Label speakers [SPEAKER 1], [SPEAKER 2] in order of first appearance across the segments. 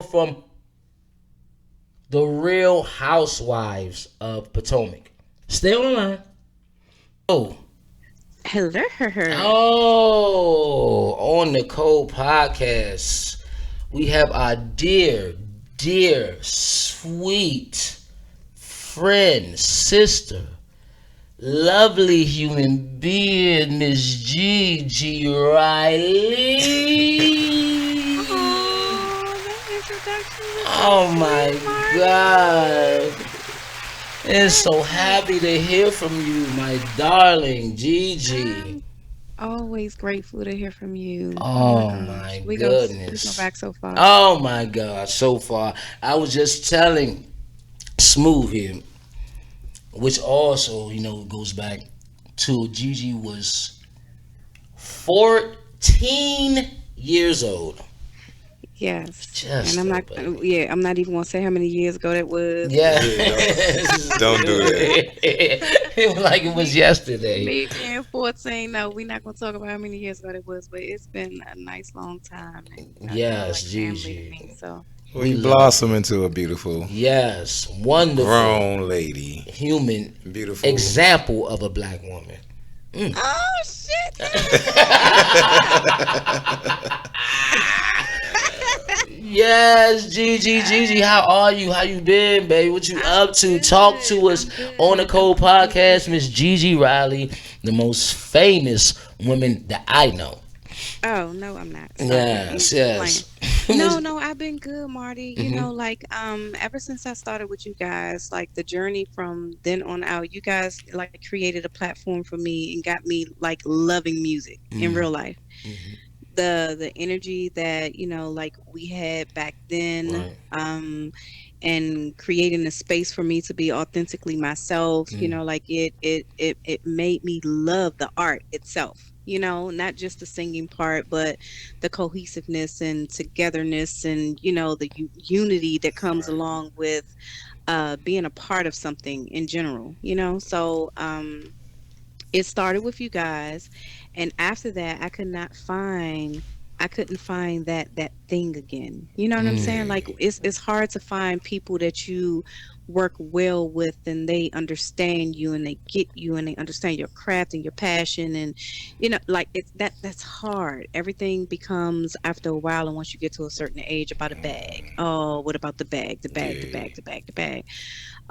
[SPEAKER 1] from the Real Housewives of Potomac. Stay on the line. Oh,
[SPEAKER 2] Hello.
[SPEAKER 1] on the Code Podcast, we have our dear, sweet friend, sister, lovely human being, Miss Gigi Riley.
[SPEAKER 2] Oh, that introduction was so
[SPEAKER 1] Oh
[SPEAKER 2] sweet,
[SPEAKER 1] my
[SPEAKER 2] Marty.
[SPEAKER 1] God. And so happy to hear from you, my darling Gigi.
[SPEAKER 2] I'm always grateful to hear from you. Oh my
[SPEAKER 1] Oh
[SPEAKER 2] gosh,
[SPEAKER 1] my
[SPEAKER 2] we go
[SPEAKER 1] goodness.
[SPEAKER 2] back so far.
[SPEAKER 1] Oh my God, so far. I was just telling Smooth here, which also, goes back to Gigi was 14 years old.
[SPEAKER 2] Yes, and
[SPEAKER 1] Just
[SPEAKER 2] I'm
[SPEAKER 1] a
[SPEAKER 2] not.
[SPEAKER 1] baby.
[SPEAKER 2] Yeah, I'm not even gonna say how many years ago that was
[SPEAKER 1] Yeah.
[SPEAKER 2] because
[SPEAKER 3] Yeah, don't do that.
[SPEAKER 1] It was like it was
[SPEAKER 2] me,
[SPEAKER 1] yesterday.
[SPEAKER 2] me being 14. No, we're not gonna talk about how many years ago that was, but it's been a nice long time, and y'all
[SPEAKER 1] Yes,
[SPEAKER 2] like family to
[SPEAKER 1] Gigi.
[SPEAKER 2] me. So
[SPEAKER 3] Well,
[SPEAKER 1] We
[SPEAKER 3] you
[SPEAKER 1] love
[SPEAKER 3] blossom
[SPEAKER 1] you.
[SPEAKER 3] into a beautiful,
[SPEAKER 1] Yes, wonderful
[SPEAKER 3] grown lady.
[SPEAKER 1] human
[SPEAKER 3] Beautiful.
[SPEAKER 1] example of a black woman. Mm.
[SPEAKER 2] oh shit,
[SPEAKER 1] Yes, Gigi, how are you? How you been, baby? What you
[SPEAKER 2] I'm
[SPEAKER 1] up to? Talk
[SPEAKER 2] good.
[SPEAKER 1] to us
[SPEAKER 2] I'm
[SPEAKER 1] on the
[SPEAKER 2] good.
[SPEAKER 1] Cold
[SPEAKER 2] I'm good.
[SPEAKER 1] Podcast, Miss Gigi Riley, the most famous woman that I know.
[SPEAKER 2] Oh no, I'm not. Stop it.
[SPEAKER 1] Yes,
[SPEAKER 2] You playing?
[SPEAKER 1] yes.
[SPEAKER 2] No,
[SPEAKER 1] Miss-
[SPEAKER 2] no, I've been good, Marty.
[SPEAKER 1] mhm.
[SPEAKER 2] Like ever since I started with you guys, like the journey from then on out, you guys like created a platform for me and got me like loving music in real
[SPEAKER 1] Mhm,
[SPEAKER 2] life.
[SPEAKER 1] mhm.
[SPEAKER 2] The energy that, like we had back then,
[SPEAKER 1] Right.
[SPEAKER 2] and creating a space for me to be authentically myself,
[SPEAKER 1] Mm,
[SPEAKER 2] like it made me love the art itself, not just the singing part, but the cohesiveness and togetherness and the unity that comes
[SPEAKER 1] right.
[SPEAKER 2] along with being a part of something in general, so it started with you guys, and after that I couldn't find that thing again. You know what I'm saying?
[SPEAKER 1] Mm,
[SPEAKER 2] Like it's hard to find people that you work well with and they understand you and they get you and they understand your craft and your passion, and like that's hard. Everything becomes after a while, and once you get to a certain age, about a bag. Oh, what about the bag, the bag, the
[SPEAKER 1] yeah.
[SPEAKER 2] bag, the bag, the bag?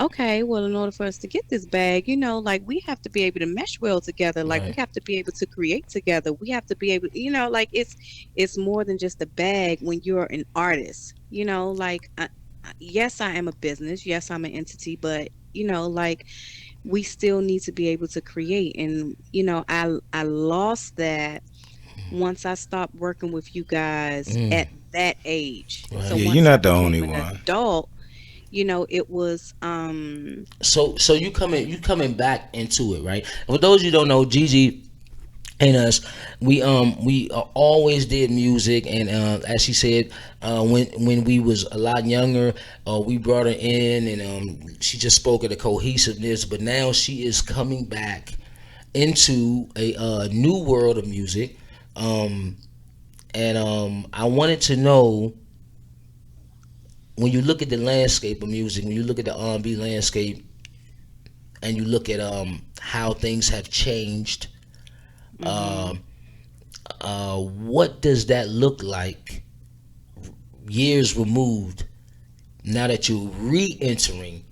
[SPEAKER 2] Okay, well, in order for us to get this bag, like we have to be able to mesh well together. Like we
[SPEAKER 1] Right.
[SPEAKER 2] have to be able to create together. We have to be able, like it's more than just a bag when you're an artist. Like yes, I am a business. Yes, I'm an entity, but like we still need to be able to create. And I lost that once I stopped working with you guys
[SPEAKER 1] Mm,
[SPEAKER 2] at that age. So
[SPEAKER 1] right.
[SPEAKER 3] Yeah, you're
[SPEAKER 2] once I
[SPEAKER 3] not the
[SPEAKER 2] became
[SPEAKER 3] only
[SPEAKER 2] an
[SPEAKER 3] one.
[SPEAKER 2] adult, it was
[SPEAKER 1] So you coming back into it, right? For those you don't know, Gigi and us, we always did music, and as she said, when we was a lot younger, we brought her in, and she just spoke of the cohesiveness. But now she is coming back into a new world of music, um, and I wanted to know, when you look at the landscape of music, when you look at the R&B landscape, and you look at how things have changed,
[SPEAKER 2] mhm.
[SPEAKER 1] um, what does that look like years removed, now that you're re-entering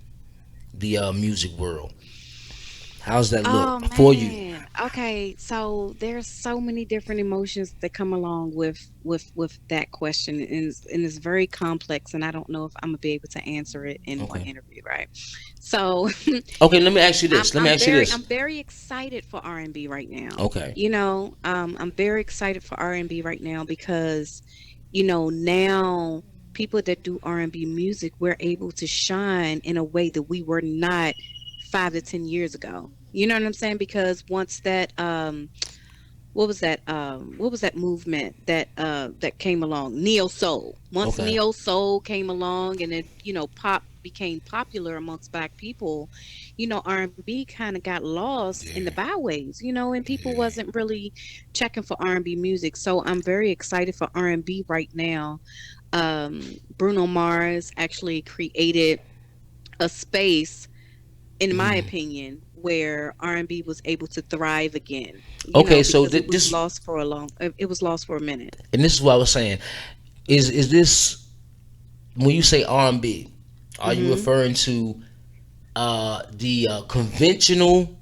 [SPEAKER 1] the music world? How's that
[SPEAKER 2] Oh
[SPEAKER 1] look for you?
[SPEAKER 2] man. Okay, so there's so many different emotions that come along with that question, and it's very complex, and I don't know if I'm gonna be able to answer it in one
[SPEAKER 1] Okay.
[SPEAKER 2] interview, right? So
[SPEAKER 1] Okay, let me ask you
[SPEAKER 2] I'm
[SPEAKER 1] this. Let me
[SPEAKER 2] I'm
[SPEAKER 1] ask you
[SPEAKER 2] very
[SPEAKER 1] this.
[SPEAKER 2] I'm very excited for R&B right now.
[SPEAKER 1] Okay.
[SPEAKER 2] I'm very excited for R&B right now because now people that do R&B music, we're able to shine in a way that we were not 5 to 10 years ago. You know what I'm saying? Because once that what was that movement that came along, neo soul, once
[SPEAKER 1] Okay.
[SPEAKER 2] neo soul came along and it pop became popular amongst black people, R&B kind of got lost in the
[SPEAKER 3] Yeah,
[SPEAKER 2] byways, and people
[SPEAKER 3] yeah.
[SPEAKER 2] wasn't really checking for R&B music. So I'm very excited for R&B right now, Bruno Mars actually created a space, in my
[SPEAKER 1] Mm.
[SPEAKER 2] opinion, where R&B was able to thrive again.
[SPEAKER 1] Okay, so
[SPEAKER 2] Because it was
[SPEAKER 1] this,
[SPEAKER 2] lost for a long. It was lost for a minute.
[SPEAKER 1] and this is what I was saying. Is this, when you say R&B, are you
[SPEAKER 2] Hmm.
[SPEAKER 1] referring to the conventional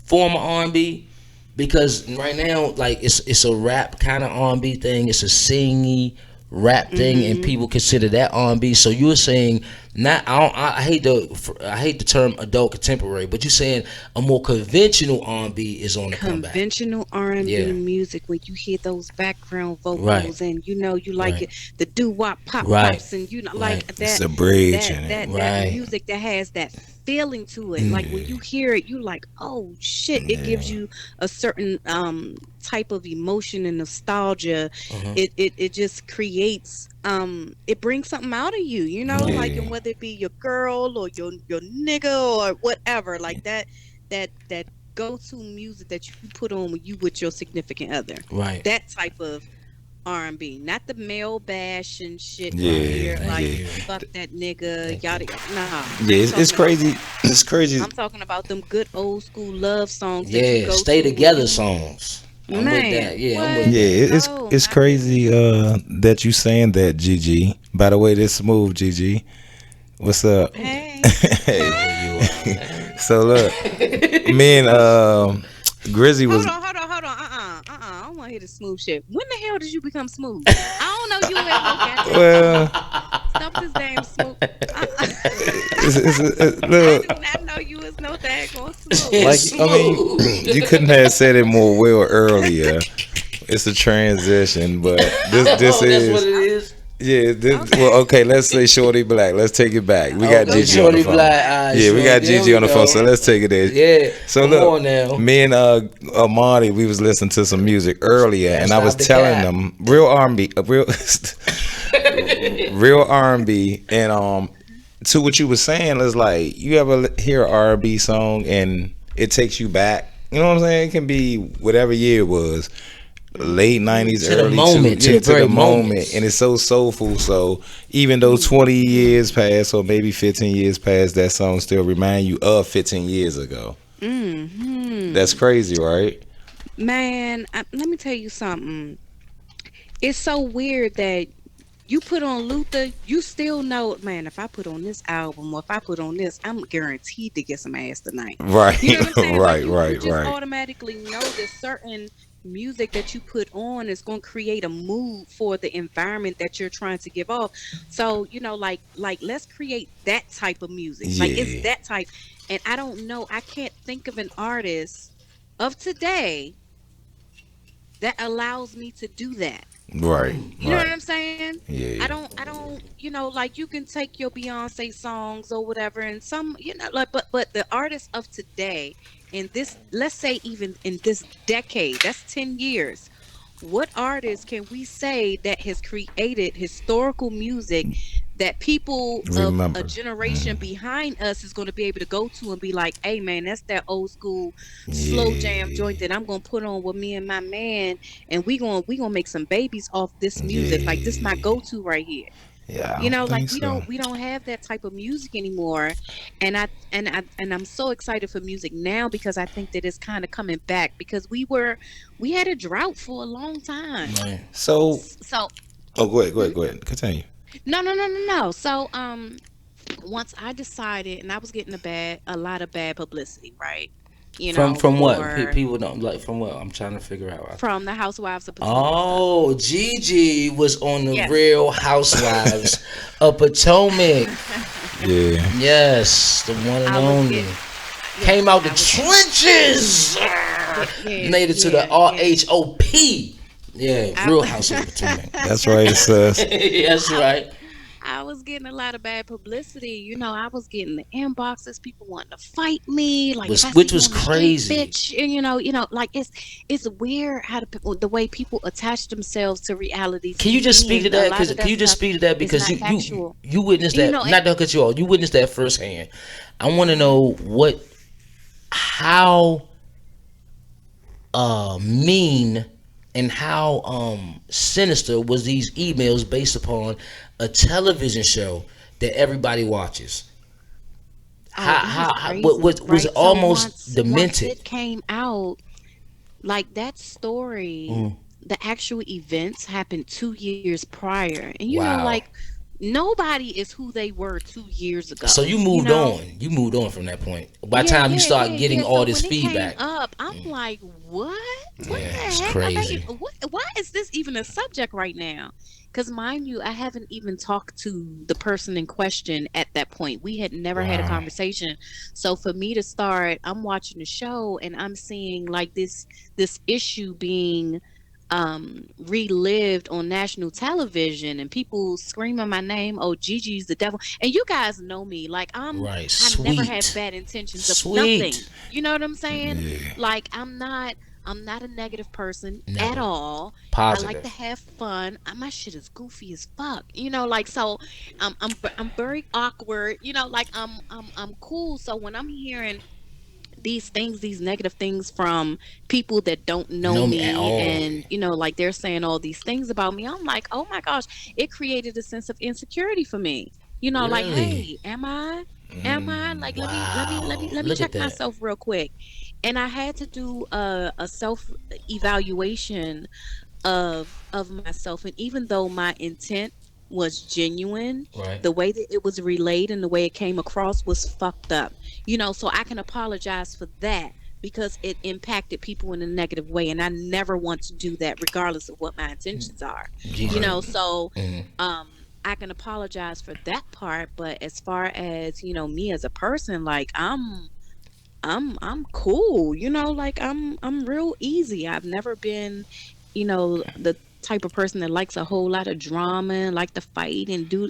[SPEAKER 1] form of R&B? Because right now, like, it's a rap kind of R&B thing. It's a singy rap thing, and
[SPEAKER 2] Hmm.
[SPEAKER 1] people consider that R&B. So you were saying, not, I hate the term adult contemporary, but you're saying a more conventional R&B is on the comeback.
[SPEAKER 2] Conventional R&B
[SPEAKER 1] Yeah.
[SPEAKER 2] music, when you hear those background
[SPEAKER 1] Right.
[SPEAKER 2] vocals, and you like
[SPEAKER 1] Right.
[SPEAKER 2] it, the doo wop pop
[SPEAKER 1] Right.
[SPEAKER 2] pops, and
[SPEAKER 1] Right.
[SPEAKER 2] like
[SPEAKER 3] It's
[SPEAKER 2] that
[SPEAKER 3] a bridge
[SPEAKER 2] that
[SPEAKER 3] in it.
[SPEAKER 2] that that
[SPEAKER 1] Right.
[SPEAKER 2] music that has that feeling to it. Like when
[SPEAKER 3] Yeah.
[SPEAKER 2] you hear it, you like, oh shit, it gives
[SPEAKER 3] Yeah.
[SPEAKER 2] you a certain type of emotion and nostalgia.
[SPEAKER 1] Uh-huh.
[SPEAKER 2] It just creates, it brings something out of you,
[SPEAKER 1] Right.
[SPEAKER 2] like, and
[SPEAKER 3] Yeah.
[SPEAKER 2] whether it be your girl or your nigga or whatever, like that go-to music that you put on when you with your significant other.
[SPEAKER 1] Right.
[SPEAKER 2] That type of R&B, not the male bash and shit you
[SPEAKER 1] Right.
[SPEAKER 2] hear,
[SPEAKER 3] Yeah.
[SPEAKER 1] Thank
[SPEAKER 2] like
[SPEAKER 3] Yeah.
[SPEAKER 1] you.
[SPEAKER 2] fuck that nigga,
[SPEAKER 1] Thank you.
[SPEAKER 2] yada yada. Nah, I
[SPEAKER 3] Yeah.
[SPEAKER 2] ain't
[SPEAKER 3] It's
[SPEAKER 2] talking about
[SPEAKER 3] crazy. It's crazy.
[SPEAKER 2] I'm talking about them good old school love songs that you
[SPEAKER 1] Yeah,
[SPEAKER 2] go
[SPEAKER 1] stay
[SPEAKER 2] to when
[SPEAKER 1] together
[SPEAKER 2] you,
[SPEAKER 1] songs. I'm with that.
[SPEAKER 2] man,
[SPEAKER 1] Yeah, I'm with
[SPEAKER 2] what?
[SPEAKER 3] Yeah,
[SPEAKER 1] that.
[SPEAKER 2] No,
[SPEAKER 3] it's
[SPEAKER 2] not this.
[SPEAKER 3] crazy that you saying that, Gigi. By the way, this smooth, Gigi. What's up?
[SPEAKER 2] Hey.
[SPEAKER 1] You
[SPEAKER 3] Hey.
[SPEAKER 1] know who you are, man.
[SPEAKER 3] So look, me and Grizzy
[SPEAKER 2] Hold
[SPEAKER 3] was
[SPEAKER 2] on, hold on, hold on. I don't want to hear the smooth shit. When the hell did you become smooth? I don't know you as no goddamn smooth.
[SPEAKER 3] well.
[SPEAKER 2] Stop this damn smooth. Uh-uh. I
[SPEAKER 3] Look,
[SPEAKER 2] do not know you as no daggone smooth.
[SPEAKER 3] like I mean,
[SPEAKER 1] Smooth.
[SPEAKER 3] you couldn't have said it more well earlier. It's a transition, but this
[SPEAKER 1] Oh, that's what
[SPEAKER 3] is
[SPEAKER 1] it is.
[SPEAKER 3] yeah. Well,
[SPEAKER 2] Okay.
[SPEAKER 3] okay. Let's say Shorty Black. Let's take it back. We got
[SPEAKER 1] Okay,
[SPEAKER 3] Gigi on the
[SPEAKER 1] Shorty
[SPEAKER 3] phone.
[SPEAKER 1] Black.
[SPEAKER 2] Okay.
[SPEAKER 3] Yeah, we
[SPEAKER 1] Shorty.
[SPEAKER 3] got
[SPEAKER 1] There
[SPEAKER 3] Gigi
[SPEAKER 1] we
[SPEAKER 3] on the phone.
[SPEAKER 1] go.
[SPEAKER 3] So let's take it there.
[SPEAKER 1] Yeah,
[SPEAKER 3] So
[SPEAKER 1] come
[SPEAKER 3] look,
[SPEAKER 1] on now.
[SPEAKER 3] me and Amani, we was listening to some music earlier, and
[SPEAKER 1] That's
[SPEAKER 3] I was
[SPEAKER 1] not the
[SPEAKER 3] telling
[SPEAKER 1] cap.
[SPEAKER 3] them real R&B, real real R&B, and to what you were saying is like you ever hear an R&B song and it takes you back. You know what I'm saying? It can be whatever year it was, late
[SPEAKER 2] Mm-hmm.
[SPEAKER 3] '90s,
[SPEAKER 1] To the
[SPEAKER 3] early two,
[SPEAKER 1] moment, to
[SPEAKER 3] yeah,
[SPEAKER 1] the
[SPEAKER 3] to the
[SPEAKER 1] very
[SPEAKER 3] moment, and
[SPEAKER 1] moments.
[SPEAKER 3] it's so soulful. So even though 20 years passed, or maybe 15 years passed, that song still remind you of 15 years ago. That's
[SPEAKER 2] Mm-hmm.
[SPEAKER 3] crazy, right?
[SPEAKER 2] Man, let me tell you something. It's so weird that you put on Luther, you still know, man, if I put on this album or if I put on this, I'm guaranteed to get some ass tonight.
[SPEAKER 3] Right,
[SPEAKER 2] You know what I'm saying? Like
[SPEAKER 3] right,
[SPEAKER 2] you
[SPEAKER 3] right,
[SPEAKER 2] just
[SPEAKER 3] right.
[SPEAKER 2] automatically know that certain music that you put on is going to create a mood for the environment that you're trying to give off. So, like let's create that type of music. Like it's
[SPEAKER 3] Yeah,
[SPEAKER 2] that type. And I don't know, I can't think of an artist of today that allows me to do that.
[SPEAKER 3] right,
[SPEAKER 2] You know what
[SPEAKER 3] right.
[SPEAKER 2] I'm saying?
[SPEAKER 3] Yeah,
[SPEAKER 2] I don't, like you can take your Beyonce songs or whatever, and some, like, but the artists of today, in this, let's say even in this decade, that's 10 years. What artist can we say that has created historical music that people of a
[SPEAKER 3] remember.
[SPEAKER 2] generation behind us is going to be able to go to and be like, hey man, that's that old school slow jam joint
[SPEAKER 3] Yeah,
[SPEAKER 2] that I'm going to put on with me and my man, and we gonna make some babies off this music. Like this my
[SPEAKER 3] yeah,
[SPEAKER 2] go-to right here.
[SPEAKER 3] yeah. I don't
[SPEAKER 2] Like
[SPEAKER 3] think so.
[SPEAKER 2] we don't have that type of music anymore. And I'm so excited for music now because I think that it's kind of coming back because we had a drought for a long time.
[SPEAKER 1] Right.
[SPEAKER 3] So,
[SPEAKER 2] So
[SPEAKER 3] oh, go ahead, go
[SPEAKER 2] mhm.
[SPEAKER 3] ahead, go ahead. Continue.
[SPEAKER 2] No, no, no, no, no. So once I decided, and I was getting a lot of bad publicity, right?
[SPEAKER 1] From what?
[SPEAKER 2] For
[SPEAKER 1] People don't like, from what? I'm trying to figure out.
[SPEAKER 2] from the Housewives of Potomac stuff.
[SPEAKER 1] Oh, Gigi was on the
[SPEAKER 2] Yes.
[SPEAKER 1] Real Housewives of Potomac.
[SPEAKER 3] Yeah,
[SPEAKER 1] Yes, the one and
[SPEAKER 2] I was
[SPEAKER 1] only.
[SPEAKER 2] getting,
[SPEAKER 1] Came
[SPEAKER 2] yes,
[SPEAKER 1] out the
[SPEAKER 2] I was,
[SPEAKER 1] trenches.
[SPEAKER 2] yeah, yeah,
[SPEAKER 1] Made it to the
[SPEAKER 2] yeah, yeah.
[SPEAKER 1] RHOP. Yeah,
[SPEAKER 2] I,
[SPEAKER 1] Real House of Potomac.
[SPEAKER 3] that's right, sis.
[SPEAKER 1] That's
[SPEAKER 2] I,
[SPEAKER 1] right.
[SPEAKER 2] I was getting a lot of bad publicity. I was getting the inboxes, people wanting to fight me, like if I see
[SPEAKER 1] Which
[SPEAKER 2] you
[SPEAKER 1] was
[SPEAKER 2] on the street,
[SPEAKER 1] crazy.
[SPEAKER 2] bitch. And like it's weird how the way people attach themselves to reality
[SPEAKER 1] Can you just
[SPEAKER 2] TV,
[SPEAKER 1] speak to
[SPEAKER 2] and a
[SPEAKER 1] that?
[SPEAKER 2] lot
[SPEAKER 1] Because
[SPEAKER 2] of
[SPEAKER 1] can
[SPEAKER 2] that
[SPEAKER 1] you just
[SPEAKER 2] stuff
[SPEAKER 1] speak to that?
[SPEAKER 2] is
[SPEAKER 1] Because
[SPEAKER 2] not
[SPEAKER 1] you
[SPEAKER 2] factual.
[SPEAKER 1] you witnessed that.
[SPEAKER 2] And
[SPEAKER 1] Not to cut you off. You witnessed that firsthand. I want to
[SPEAKER 2] mhm.
[SPEAKER 1] know how mean and how sinister was these emails based upon a television show that everybody watches.
[SPEAKER 2] Oh, this is
[SPEAKER 1] What
[SPEAKER 2] crazy,
[SPEAKER 1] was
[SPEAKER 2] right? So
[SPEAKER 1] almost
[SPEAKER 2] once
[SPEAKER 1] demented.
[SPEAKER 2] it came out, like that story,
[SPEAKER 1] Mm.
[SPEAKER 2] the actual events happened 2 years prior. And like
[SPEAKER 1] Wow.
[SPEAKER 2] nobody is who they were 2 years
[SPEAKER 1] So
[SPEAKER 2] ago,
[SPEAKER 1] you moved on. You moved on from that point. By the
[SPEAKER 2] Yeah,
[SPEAKER 1] time you
[SPEAKER 2] yeah,
[SPEAKER 1] start
[SPEAKER 2] yeah,
[SPEAKER 1] getting
[SPEAKER 2] yeah.
[SPEAKER 1] all
[SPEAKER 2] So
[SPEAKER 1] this
[SPEAKER 2] when it came
[SPEAKER 1] feedback,
[SPEAKER 2] up, I'm like, what? What
[SPEAKER 1] yeah,
[SPEAKER 2] the
[SPEAKER 1] it's
[SPEAKER 2] heck are they?
[SPEAKER 1] crazy.
[SPEAKER 2] Why is this even a subject right now? Because mind you, I haven't even talked to the person in question at that point. We had never had a
[SPEAKER 1] Wow.
[SPEAKER 2] conversation. So for me to start, I'm watching the show and I'm seeing like this issue being relived on national television and people screaming my name, oh Gigi's the devil. And you guys know me, like
[SPEAKER 1] Right.
[SPEAKER 2] I never have
[SPEAKER 1] Sweet.
[SPEAKER 2] bad intentions of nothing.
[SPEAKER 1] Sweet.
[SPEAKER 2] You know what I'm saying?
[SPEAKER 3] Yeah.
[SPEAKER 2] Like I'm not a negative person at
[SPEAKER 1] Never.
[SPEAKER 2] all. I like to
[SPEAKER 1] Positive.
[SPEAKER 2] have fun. My shit is goofy as fuck. Like so I'm very awkward. Like I'm cool. So when I'm hearing these things, these negative things from people that don't know
[SPEAKER 1] Know me at
[SPEAKER 2] me,
[SPEAKER 1] all.
[SPEAKER 2] and like they're saying all these things about me, I'm like, oh my gosh, it created a sense of insecurity for me. Like,
[SPEAKER 1] Really?
[SPEAKER 2] hey, am I like,
[SPEAKER 1] Wow.
[SPEAKER 2] let me
[SPEAKER 1] Look
[SPEAKER 2] check
[SPEAKER 1] at that.
[SPEAKER 2] myself real quick. And I had to do a self evaluation of myself, and even though my intent was genuine,
[SPEAKER 1] Right.
[SPEAKER 2] the way that it was relayed and the way it came across was fucked up. So I can apologize for that because it impacted people in a negative way, and I never want to do that regardless of what my intentions are.
[SPEAKER 1] Gigi.
[SPEAKER 2] So
[SPEAKER 1] Mm.
[SPEAKER 2] um I can apologize for that part, but as far as me as a person, like I'm cool, like I'm real easy. I've never been, the type of person that likes a whole lot of drama and like to fight and do,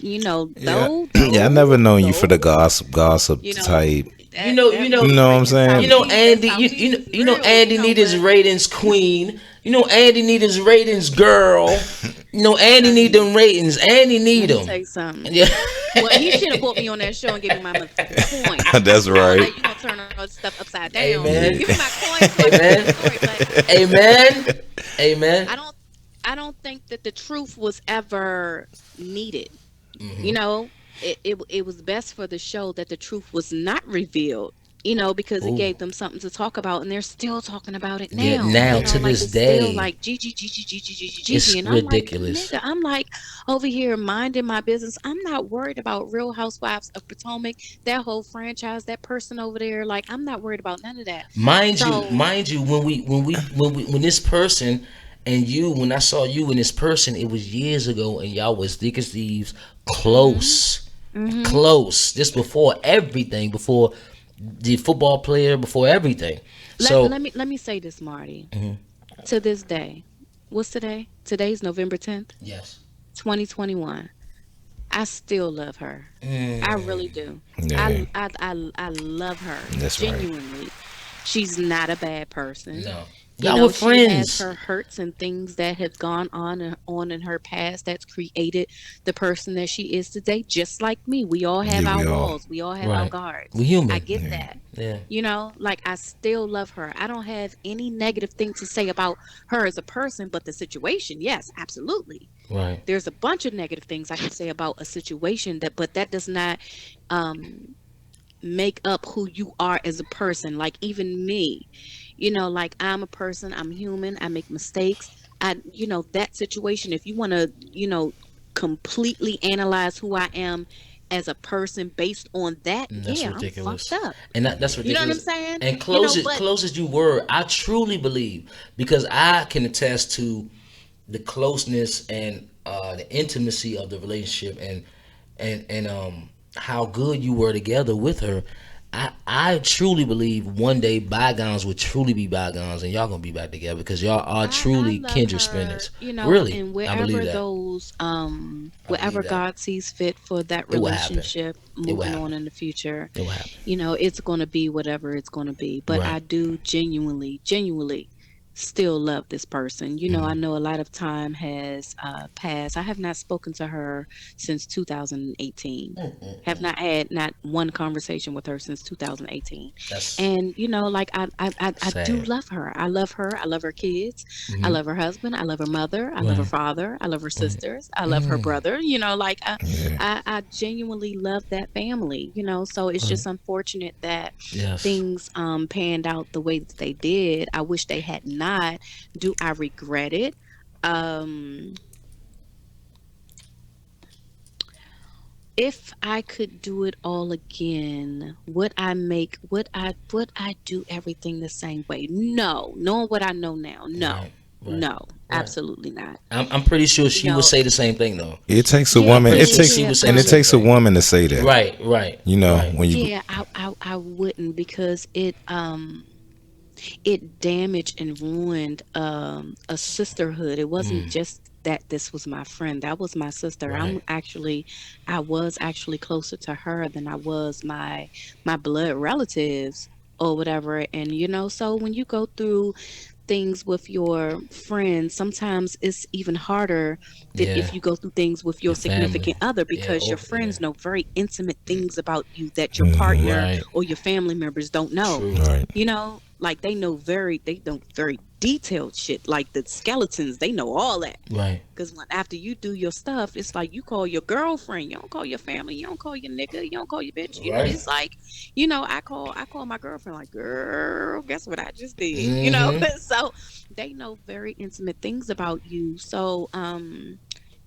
[SPEAKER 3] Yeah. Yeah, I never known you for the
[SPEAKER 2] those,
[SPEAKER 3] gossip
[SPEAKER 2] you know,
[SPEAKER 3] type.
[SPEAKER 1] You know,
[SPEAKER 2] that
[SPEAKER 1] you
[SPEAKER 3] You
[SPEAKER 1] know,
[SPEAKER 3] know what I'm
[SPEAKER 2] that's how
[SPEAKER 3] saying?
[SPEAKER 2] that's
[SPEAKER 1] Andy.
[SPEAKER 2] how he's
[SPEAKER 1] You know
[SPEAKER 2] real,
[SPEAKER 1] Andy need his
[SPEAKER 2] but
[SPEAKER 1] ratings queen. You know Andy need his ratings girl. You know Andy need
[SPEAKER 2] honey,
[SPEAKER 1] them ratings. Andy need
[SPEAKER 2] let me
[SPEAKER 1] them.
[SPEAKER 2] tell you something.
[SPEAKER 1] Yeah.
[SPEAKER 2] Well, he should have put me on that show and gave me my motherfucking coins.
[SPEAKER 3] That's
[SPEAKER 2] Now
[SPEAKER 3] right.
[SPEAKER 2] you gonna turn all this stuff upside down. Give
[SPEAKER 1] Amen.
[SPEAKER 2] me
[SPEAKER 3] Yeah.
[SPEAKER 2] my coins so I can tell the
[SPEAKER 1] Amen.
[SPEAKER 2] story. But
[SPEAKER 1] Amen. Amen.
[SPEAKER 2] I don't I don't think that the truth was ever needed.
[SPEAKER 1] Hmm.
[SPEAKER 2] It was best for the show that the truth was not revealed. Because it
[SPEAKER 1] Ooh.
[SPEAKER 2] gave them something to talk about, and they're still talking about it
[SPEAKER 1] Yeah.
[SPEAKER 2] now.
[SPEAKER 1] Now to
[SPEAKER 2] Like
[SPEAKER 1] this
[SPEAKER 2] it's still
[SPEAKER 1] day,
[SPEAKER 2] like Gigi, Gigi, Gigi, Gigi, Gigi,
[SPEAKER 1] it's
[SPEAKER 2] and I'm like,
[SPEAKER 1] ridiculous.
[SPEAKER 2] nigga, I'm like over here minding my business. I'm not worried about Real Housewives of Potomac, that whole franchise, that person over there. Like I'm not worried about none of that. So
[SPEAKER 1] Mind you, when this person and you, when I saw you and this person, it was years ago, and y'all was thick as thieves,
[SPEAKER 2] mhm,
[SPEAKER 1] close,
[SPEAKER 2] mhm.
[SPEAKER 1] close. This before everything, before the football player, before everything.
[SPEAKER 2] Let
[SPEAKER 1] So,
[SPEAKER 2] let me let me say this, Marty.
[SPEAKER 1] mhm,
[SPEAKER 2] To this day, what's today? Today's November 10th,
[SPEAKER 1] yes,
[SPEAKER 2] 2021. I still love her. I really
[SPEAKER 1] mm,
[SPEAKER 2] do.
[SPEAKER 3] Yeah,
[SPEAKER 2] I love her
[SPEAKER 3] that's right.
[SPEAKER 2] genuinely. She's not a bad person.
[SPEAKER 1] no, y'all were
[SPEAKER 2] She has
[SPEAKER 1] friends.
[SPEAKER 2] her hurts and things that have gone on in her past that's created the person that she is today. Just like me, we all have
[SPEAKER 3] Yeah,
[SPEAKER 2] our
[SPEAKER 3] we all.
[SPEAKER 2] walls. We all have our
[SPEAKER 1] Right,
[SPEAKER 2] guards.
[SPEAKER 1] we
[SPEAKER 2] I
[SPEAKER 1] human.
[SPEAKER 2] get
[SPEAKER 3] Yeah.
[SPEAKER 2] that.
[SPEAKER 1] Yeah,
[SPEAKER 2] Like I still love her. I don't have any negative thing to say about her as a person, but the situation, yes, absolutely.
[SPEAKER 1] right.
[SPEAKER 2] There's a bunch of negative things I can say about a situation, but that does not um make up who you are as a person. Like even me, like I'm a person, I'm human, I make mistakes. That situation, if you want to, completely analyze who I am as a person based on that,
[SPEAKER 1] And that's
[SPEAKER 2] yeah, I'm fucked
[SPEAKER 1] ridiculous.
[SPEAKER 2] up.
[SPEAKER 1] And that's
[SPEAKER 2] You know what I'm
[SPEAKER 1] ridiculous.
[SPEAKER 2] saying?
[SPEAKER 1] And
[SPEAKER 2] But
[SPEAKER 1] close as you were, I truly believe, because I can attest to the closeness and the intimacy of the relationship, and how good you were together with her. I truly believe one day bygones will truly be bygones, and y'all gonna be back together because y'all are
[SPEAKER 2] I
[SPEAKER 1] truly
[SPEAKER 2] love
[SPEAKER 1] kindred
[SPEAKER 2] her,
[SPEAKER 1] spirits. Really,
[SPEAKER 2] and
[SPEAKER 1] I believe that. I believe
[SPEAKER 2] wherever
[SPEAKER 1] that
[SPEAKER 2] God sees fit for that
[SPEAKER 1] it will happen.
[SPEAKER 2] relationship
[SPEAKER 1] It will
[SPEAKER 2] moving on
[SPEAKER 1] happen.
[SPEAKER 2] in the future,
[SPEAKER 1] It will happen.
[SPEAKER 2] it's going to be whatever it's going to be. But
[SPEAKER 1] Right.
[SPEAKER 2] I do genuinely, genuinely still love this person. I
[SPEAKER 3] Mhm.
[SPEAKER 2] know a lot of time has passed. I have not spoken to her since 2018. Have not had not one conversation with her since 2018.
[SPEAKER 1] That's
[SPEAKER 2] And like I do
[SPEAKER 1] sad.
[SPEAKER 2] love her. I love her. I love her kids. I
[SPEAKER 1] Hmm.
[SPEAKER 2] love her husband. I love her mother. I love her
[SPEAKER 1] Right.
[SPEAKER 2] father. I love her
[SPEAKER 1] Right.
[SPEAKER 2] sisters. I love her
[SPEAKER 1] Mm.
[SPEAKER 2] brother. Like
[SPEAKER 3] Yeah.
[SPEAKER 2] I genuinely love that family. So it's
[SPEAKER 1] Right.
[SPEAKER 2] just unfortunate that
[SPEAKER 1] Yes.
[SPEAKER 2] things panned out the way that they did. I wish they had not. Do I regret it? Um if I could do it all again, would I do everything the same way? No. Knowing what I know now, no.
[SPEAKER 1] Right. Right.
[SPEAKER 2] No,
[SPEAKER 1] Right.
[SPEAKER 2] absolutely not.
[SPEAKER 1] I'm pretty sure
[SPEAKER 2] You
[SPEAKER 1] she would
[SPEAKER 2] know,
[SPEAKER 1] say the same thing though.
[SPEAKER 3] It takes a
[SPEAKER 2] yeah,
[SPEAKER 1] I'm
[SPEAKER 3] woman.
[SPEAKER 1] pretty
[SPEAKER 2] yeah,
[SPEAKER 3] It
[SPEAKER 1] sure
[SPEAKER 2] yeah,
[SPEAKER 3] takes
[SPEAKER 1] she
[SPEAKER 2] yeah.
[SPEAKER 1] would say
[SPEAKER 3] and
[SPEAKER 1] the
[SPEAKER 3] it
[SPEAKER 2] So
[SPEAKER 1] same
[SPEAKER 3] takes a
[SPEAKER 1] thing.
[SPEAKER 3] woman to say that.
[SPEAKER 1] Right. Right.
[SPEAKER 3] You know
[SPEAKER 1] Right.
[SPEAKER 3] when you.
[SPEAKER 2] yeah, I wouldn't because it damaged and ruined a sisterhood. It wasn't
[SPEAKER 1] Mm.
[SPEAKER 2] just that this was my friend. That was my sister.
[SPEAKER 1] Right.
[SPEAKER 2] I was actually closer to her than I was my blood relatives or whatever. And so when you go through things with your friends, sometimes it's even harder than
[SPEAKER 1] Yeah.
[SPEAKER 2] if you go through things with your
[SPEAKER 1] Your family.
[SPEAKER 2] significant other
[SPEAKER 1] Yeah.
[SPEAKER 2] because your
[SPEAKER 1] Oh. Yeah.
[SPEAKER 2] friends know very intimate things about you that your
[SPEAKER 3] Mhm.
[SPEAKER 2] partner
[SPEAKER 1] Right.
[SPEAKER 2] or your family members don't know.
[SPEAKER 1] True.
[SPEAKER 3] Right.
[SPEAKER 2] Like they know very detailed shit, like the skeletons, they know all that.
[SPEAKER 1] Right.
[SPEAKER 2] Because after you do your stuff, it's like you call your girlfriend. You don't call your family. You don't call your nigga. You don't call your bitch.
[SPEAKER 1] Right.
[SPEAKER 2] It's like, I call my girlfriend like, girl, guess what I just did.
[SPEAKER 1] Mm-hmm.
[SPEAKER 2] So they know very intimate things about you. So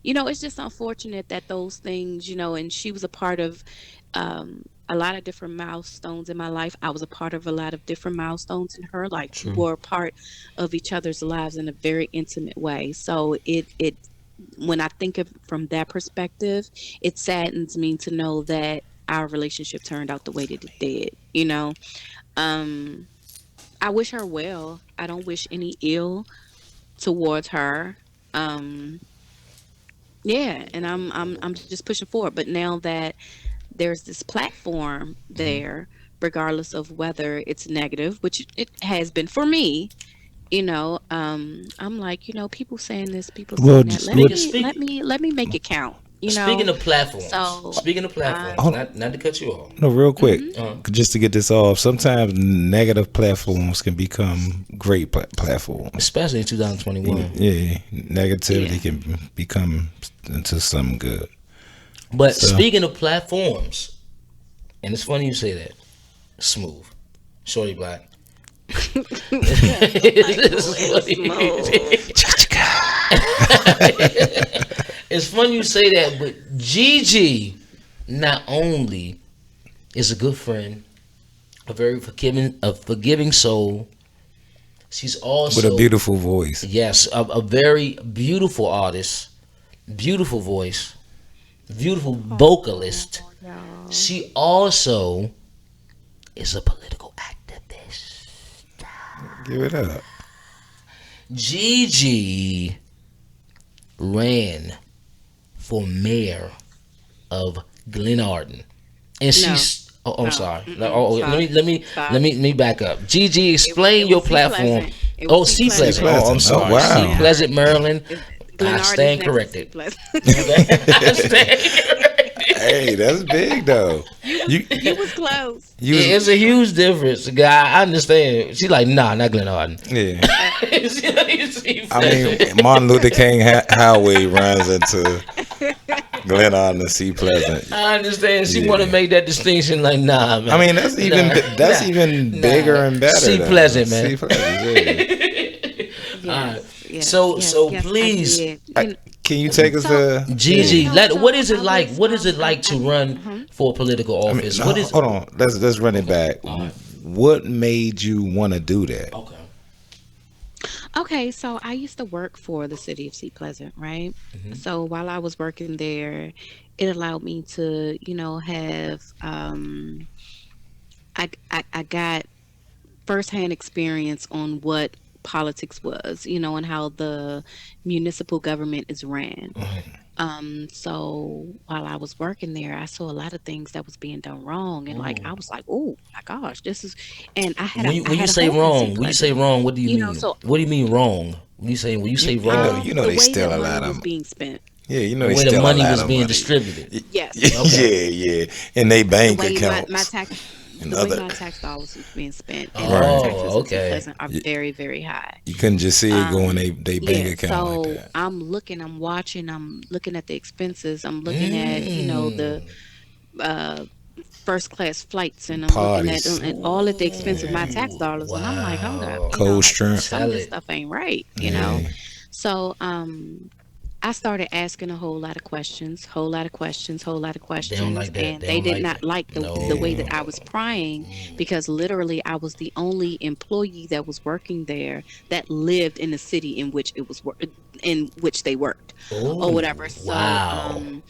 [SPEAKER 2] it's just unfortunate that those things, and she was a part of a lot of different milestones in my life. I was a part of a lot of different milestones in her. Like we
[SPEAKER 1] True.
[SPEAKER 2] were a part of each other's lives in a very intimate way. So it when I think of it from that perspective, it saddens me to know that our relationship turned out the way that it did. Um, I wish her well. I don't wish any ill towards her. Um, yeah, and I'm just pushing forward. But now that there's this platform there, regardless of whether it's negative, which it has been for me, I'm like, people saying this, people
[SPEAKER 3] Well,
[SPEAKER 2] saying that. Let
[SPEAKER 3] what?
[SPEAKER 1] Speaking.
[SPEAKER 2] me let
[SPEAKER 1] Speak.
[SPEAKER 2] me let me make it count.
[SPEAKER 1] Speaking of platforms.
[SPEAKER 2] So
[SPEAKER 1] Speaking of
[SPEAKER 2] I'm
[SPEAKER 1] platforms.
[SPEAKER 3] Hold on.
[SPEAKER 1] Not to cut you off.
[SPEAKER 3] No, real quick,
[SPEAKER 2] mhm.
[SPEAKER 3] just to get this off. Sometimes negative platforms can become great platforms.
[SPEAKER 1] Especially in 2021.
[SPEAKER 3] Yeah, negativity
[SPEAKER 2] Yeah.
[SPEAKER 3] can become into something good.
[SPEAKER 1] But
[SPEAKER 3] So,
[SPEAKER 1] speaking of platforms, and it's funny you say that. Smooth. Shorty Black.
[SPEAKER 2] Like real smooth.
[SPEAKER 1] It's funny you say that, but Gigi not only is a good friend, a forgiving soul. She's
[SPEAKER 3] with a
[SPEAKER 1] also,
[SPEAKER 3] beautiful voice.
[SPEAKER 1] yes, a very beautiful artist, beautiful voice, beautiful vocalist.
[SPEAKER 2] Oh, y'all.
[SPEAKER 1] She also is a political activist.
[SPEAKER 3] Give it up.
[SPEAKER 1] Gigi ran for mayor of Glenarden, and
[SPEAKER 2] No,
[SPEAKER 1] she's. Oh, I'm
[SPEAKER 2] no,
[SPEAKER 1] sorry. No,
[SPEAKER 2] mm-mm,
[SPEAKER 1] oh, let
[SPEAKER 2] stop,
[SPEAKER 1] me let me let
[SPEAKER 2] stop.
[SPEAKER 1] me let me back up. Gigi,
[SPEAKER 2] It
[SPEAKER 1] explain
[SPEAKER 2] was
[SPEAKER 1] your
[SPEAKER 2] C
[SPEAKER 1] platform.
[SPEAKER 2] Pleasant. It was
[SPEAKER 1] Oh,
[SPEAKER 2] C
[SPEAKER 1] C
[SPEAKER 3] See
[SPEAKER 1] Pleasant.
[SPEAKER 2] Pleasant.
[SPEAKER 1] Oh, I'm
[SPEAKER 3] Pleasant. Oh
[SPEAKER 1] sorry. C
[SPEAKER 3] wow.
[SPEAKER 2] Yeah.
[SPEAKER 1] Pleasant, Maryland. I
[SPEAKER 2] Glenard is
[SPEAKER 1] stand
[SPEAKER 2] next to C
[SPEAKER 1] corrected.
[SPEAKER 2] Pleasant.
[SPEAKER 1] I stand
[SPEAKER 3] Hey,
[SPEAKER 1] corrected.
[SPEAKER 3] that's big though. You
[SPEAKER 2] You was close.
[SPEAKER 3] you was
[SPEAKER 1] It's a huge difference, guy. I understand. She's like, nah, not Glenarden.
[SPEAKER 3] yeah.
[SPEAKER 1] C
[SPEAKER 3] I mean,
[SPEAKER 1] Pleasant.
[SPEAKER 3] Martin Luther King Highway runs into Glen Island and Sea Pleasant.
[SPEAKER 1] I understand. She want to
[SPEAKER 3] Yeah.
[SPEAKER 1] make that distinction. Like, nah,
[SPEAKER 3] I
[SPEAKER 1] man.
[SPEAKER 3] mean, that's even
[SPEAKER 1] Nah,
[SPEAKER 3] that's
[SPEAKER 1] nah,
[SPEAKER 3] even bigger
[SPEAKER 1] nah.
[SPEAKER 3] and better.
[SPEAKER 1] See
[SPEAKER 3] Though.
[SPEAKER 1] pleasant, man.
[SPEAKER 3] Sea Pleasant. Yeah.
[SPEAKER 1] All right.
[SPEAKER 2] Yes, yes,
[SPEAKER 1] So,
[SPEAKER 2] yes,
[SPEAKER 1] so
[SPEAKER 2] yes, I
[SPEAKER 1] please,
[SPEAKER 2] did.
[SPEAKER 3] Can you take us
[SPEAKER 2] So
[SPEAKER 3] to? Yeah.
[SPEAKER 1] Gigi, what is it
[SPEAKER 2] I
[SPEAKER 1] like?
[SPEAKER 2] was
[SPEAKER 1] What is it like to run for political
[SPEAKER 3] I mean,
[SPEAKER 1] office?
[SPEAKER 3] no,
[SPEAKER 1] What is?
[SPEAKER 3] hold on. Let's run it back.
[SPEAKER 1] All right.
[SPEAKER 3] What made you want to do that?
[SPEAKER 1] Okay.
[SPEAKER 2] okay, so I used to work for the city of Sea Pleasant, right?
[SPEAKER 1] Hmm.
[SPEAKER 2] So while I was working there, it allowed me to, have I got firsthand experience on what politics was, and how the municipal government is ran. So while I was working there, I saw a lot of things that was being done wrong, and like I
[SPEAKER 1] Ooh.
[SPEAKER 2] was like, "Oh my gosh, this is," and I
[SPEAKER 1] When you
[SPEAKER 2] had a
[SPEAKER 1] say
[SPEAKER 2] holding seat
[SPEAKER 1] wrong, when you say
[SPEAKER 2] pleasure,
[SPEAKER 1] wrong, what do you
[SPEAKER 2] you know.
[SPEAKER 1] mean?
[SPEAKER 2] So
[SPEAKER 1] What do you mean wrong? When you say wrong,
[SPEAKER 3] you know
[SPEAKER 2] the
[SPEAKER 3] they
[SPEAKER 2] way that
[SPEAKER 3] steal a
[SPEAKER 2] money
[SPEAKER 3] lot
[SPEAKER 2] was
[SPEAKER 3] of.
[SPEAKER 2] being spent,
[SPEAKER 3] Yeah, you know
[SPEAKER 1] the
[SPEAKER 3] they
[SPEAKER 1] way the
[SPEAKER 3] steal a
[SPEAKER 1] money
[SPEAKER 3] lot
[SPEAKER 1] was
[SPEAKER 3] of
[SPEAKER 1] being
[SPEAKER 3] money.
[SPEAKER 1] distributed.
[SPEAKER 2] yes,
[SPEAKER 1] Okay.
[SPEAKER 3] Yeah, yeah, in they
[SPEAKER 2] the
[SPEAKER 3] bank
[SPEAKER 2] way my
[SPEAKER 3] accounts
[SPEAKER 2] tax,
[SPEAKER 3] and
[SPEAKER 2] the way
[SPEAKER 3] other.
[SPEAKER 2] my tax dollars was being spent, and my
[SPEAKER 3] Right.
[SPEAKER 2] taxes
[SPEAKER 1] Oh,
[SPEAKER 2] in St.
[SPEAKER 1] okay.
[SPEAKER 2] Pleasant are
[SPEAKER 3] You,
[SPEAKER 2] very, very high.
[SPEAKER 3] you couldn't just see it go in they bank
[SPEAKER 2] Yeah,
[SPEAKER 3] account like
[SPEAKER 2] so
[SPEAKER 3] that.
[SPEAKER 2] I'm looking, I'm watching, I'm looking at the expenses, I'm looking at, the
[SPEAKER 1] Mm.
[SPEAKER 2] uh first class flights, and I'm looking at
[SPEAKER 3] Parties,
[SPEAKER 2] and all of the expense of my tax
[SPEAKER 1] Ooh,
[SPEAKER 2] dollars, and I'm like, hold up,
[SPEAKER 1] wow.
[SPEAKER 3] cold
[SPEAKER 2] like
[SPEAKER 3] shrimp.
[SPEAKER 2] some of
[SPEAKER 1] Tell
[SPEAKER 2] this
[SPEAKER 1] it.
[SPEAKER 2] stuff ain't right,
[SPEAKER 3] Yeah.
[SPEAKER 2] So I started asking a whole lot of questions, whole lot of questions, whole lot of
[SPEAKER 1] They don't
[SPEAKER 2] questions,
[SPEAKER 1] like that.
[SPEAKER 2] and
[SPEAKER 1] They
[SPEAKER 2] they
[SPEAKER 1] don't
[SPEAKER 2] did
[SPEAKER 1] like
[SPEAKER 2] not
[SPEAKER 1] that.
[SPEAKER 2] like the way that
[SPEAKER 1] No.
[SPEAKER 2] I was prying, because literally I was the only employee that was working there that lived in the city in which in which they worked, or
[SPEAKER 1] Oh,
[SPEAKER 2] whatever. So
[SPEAKER 1] wow.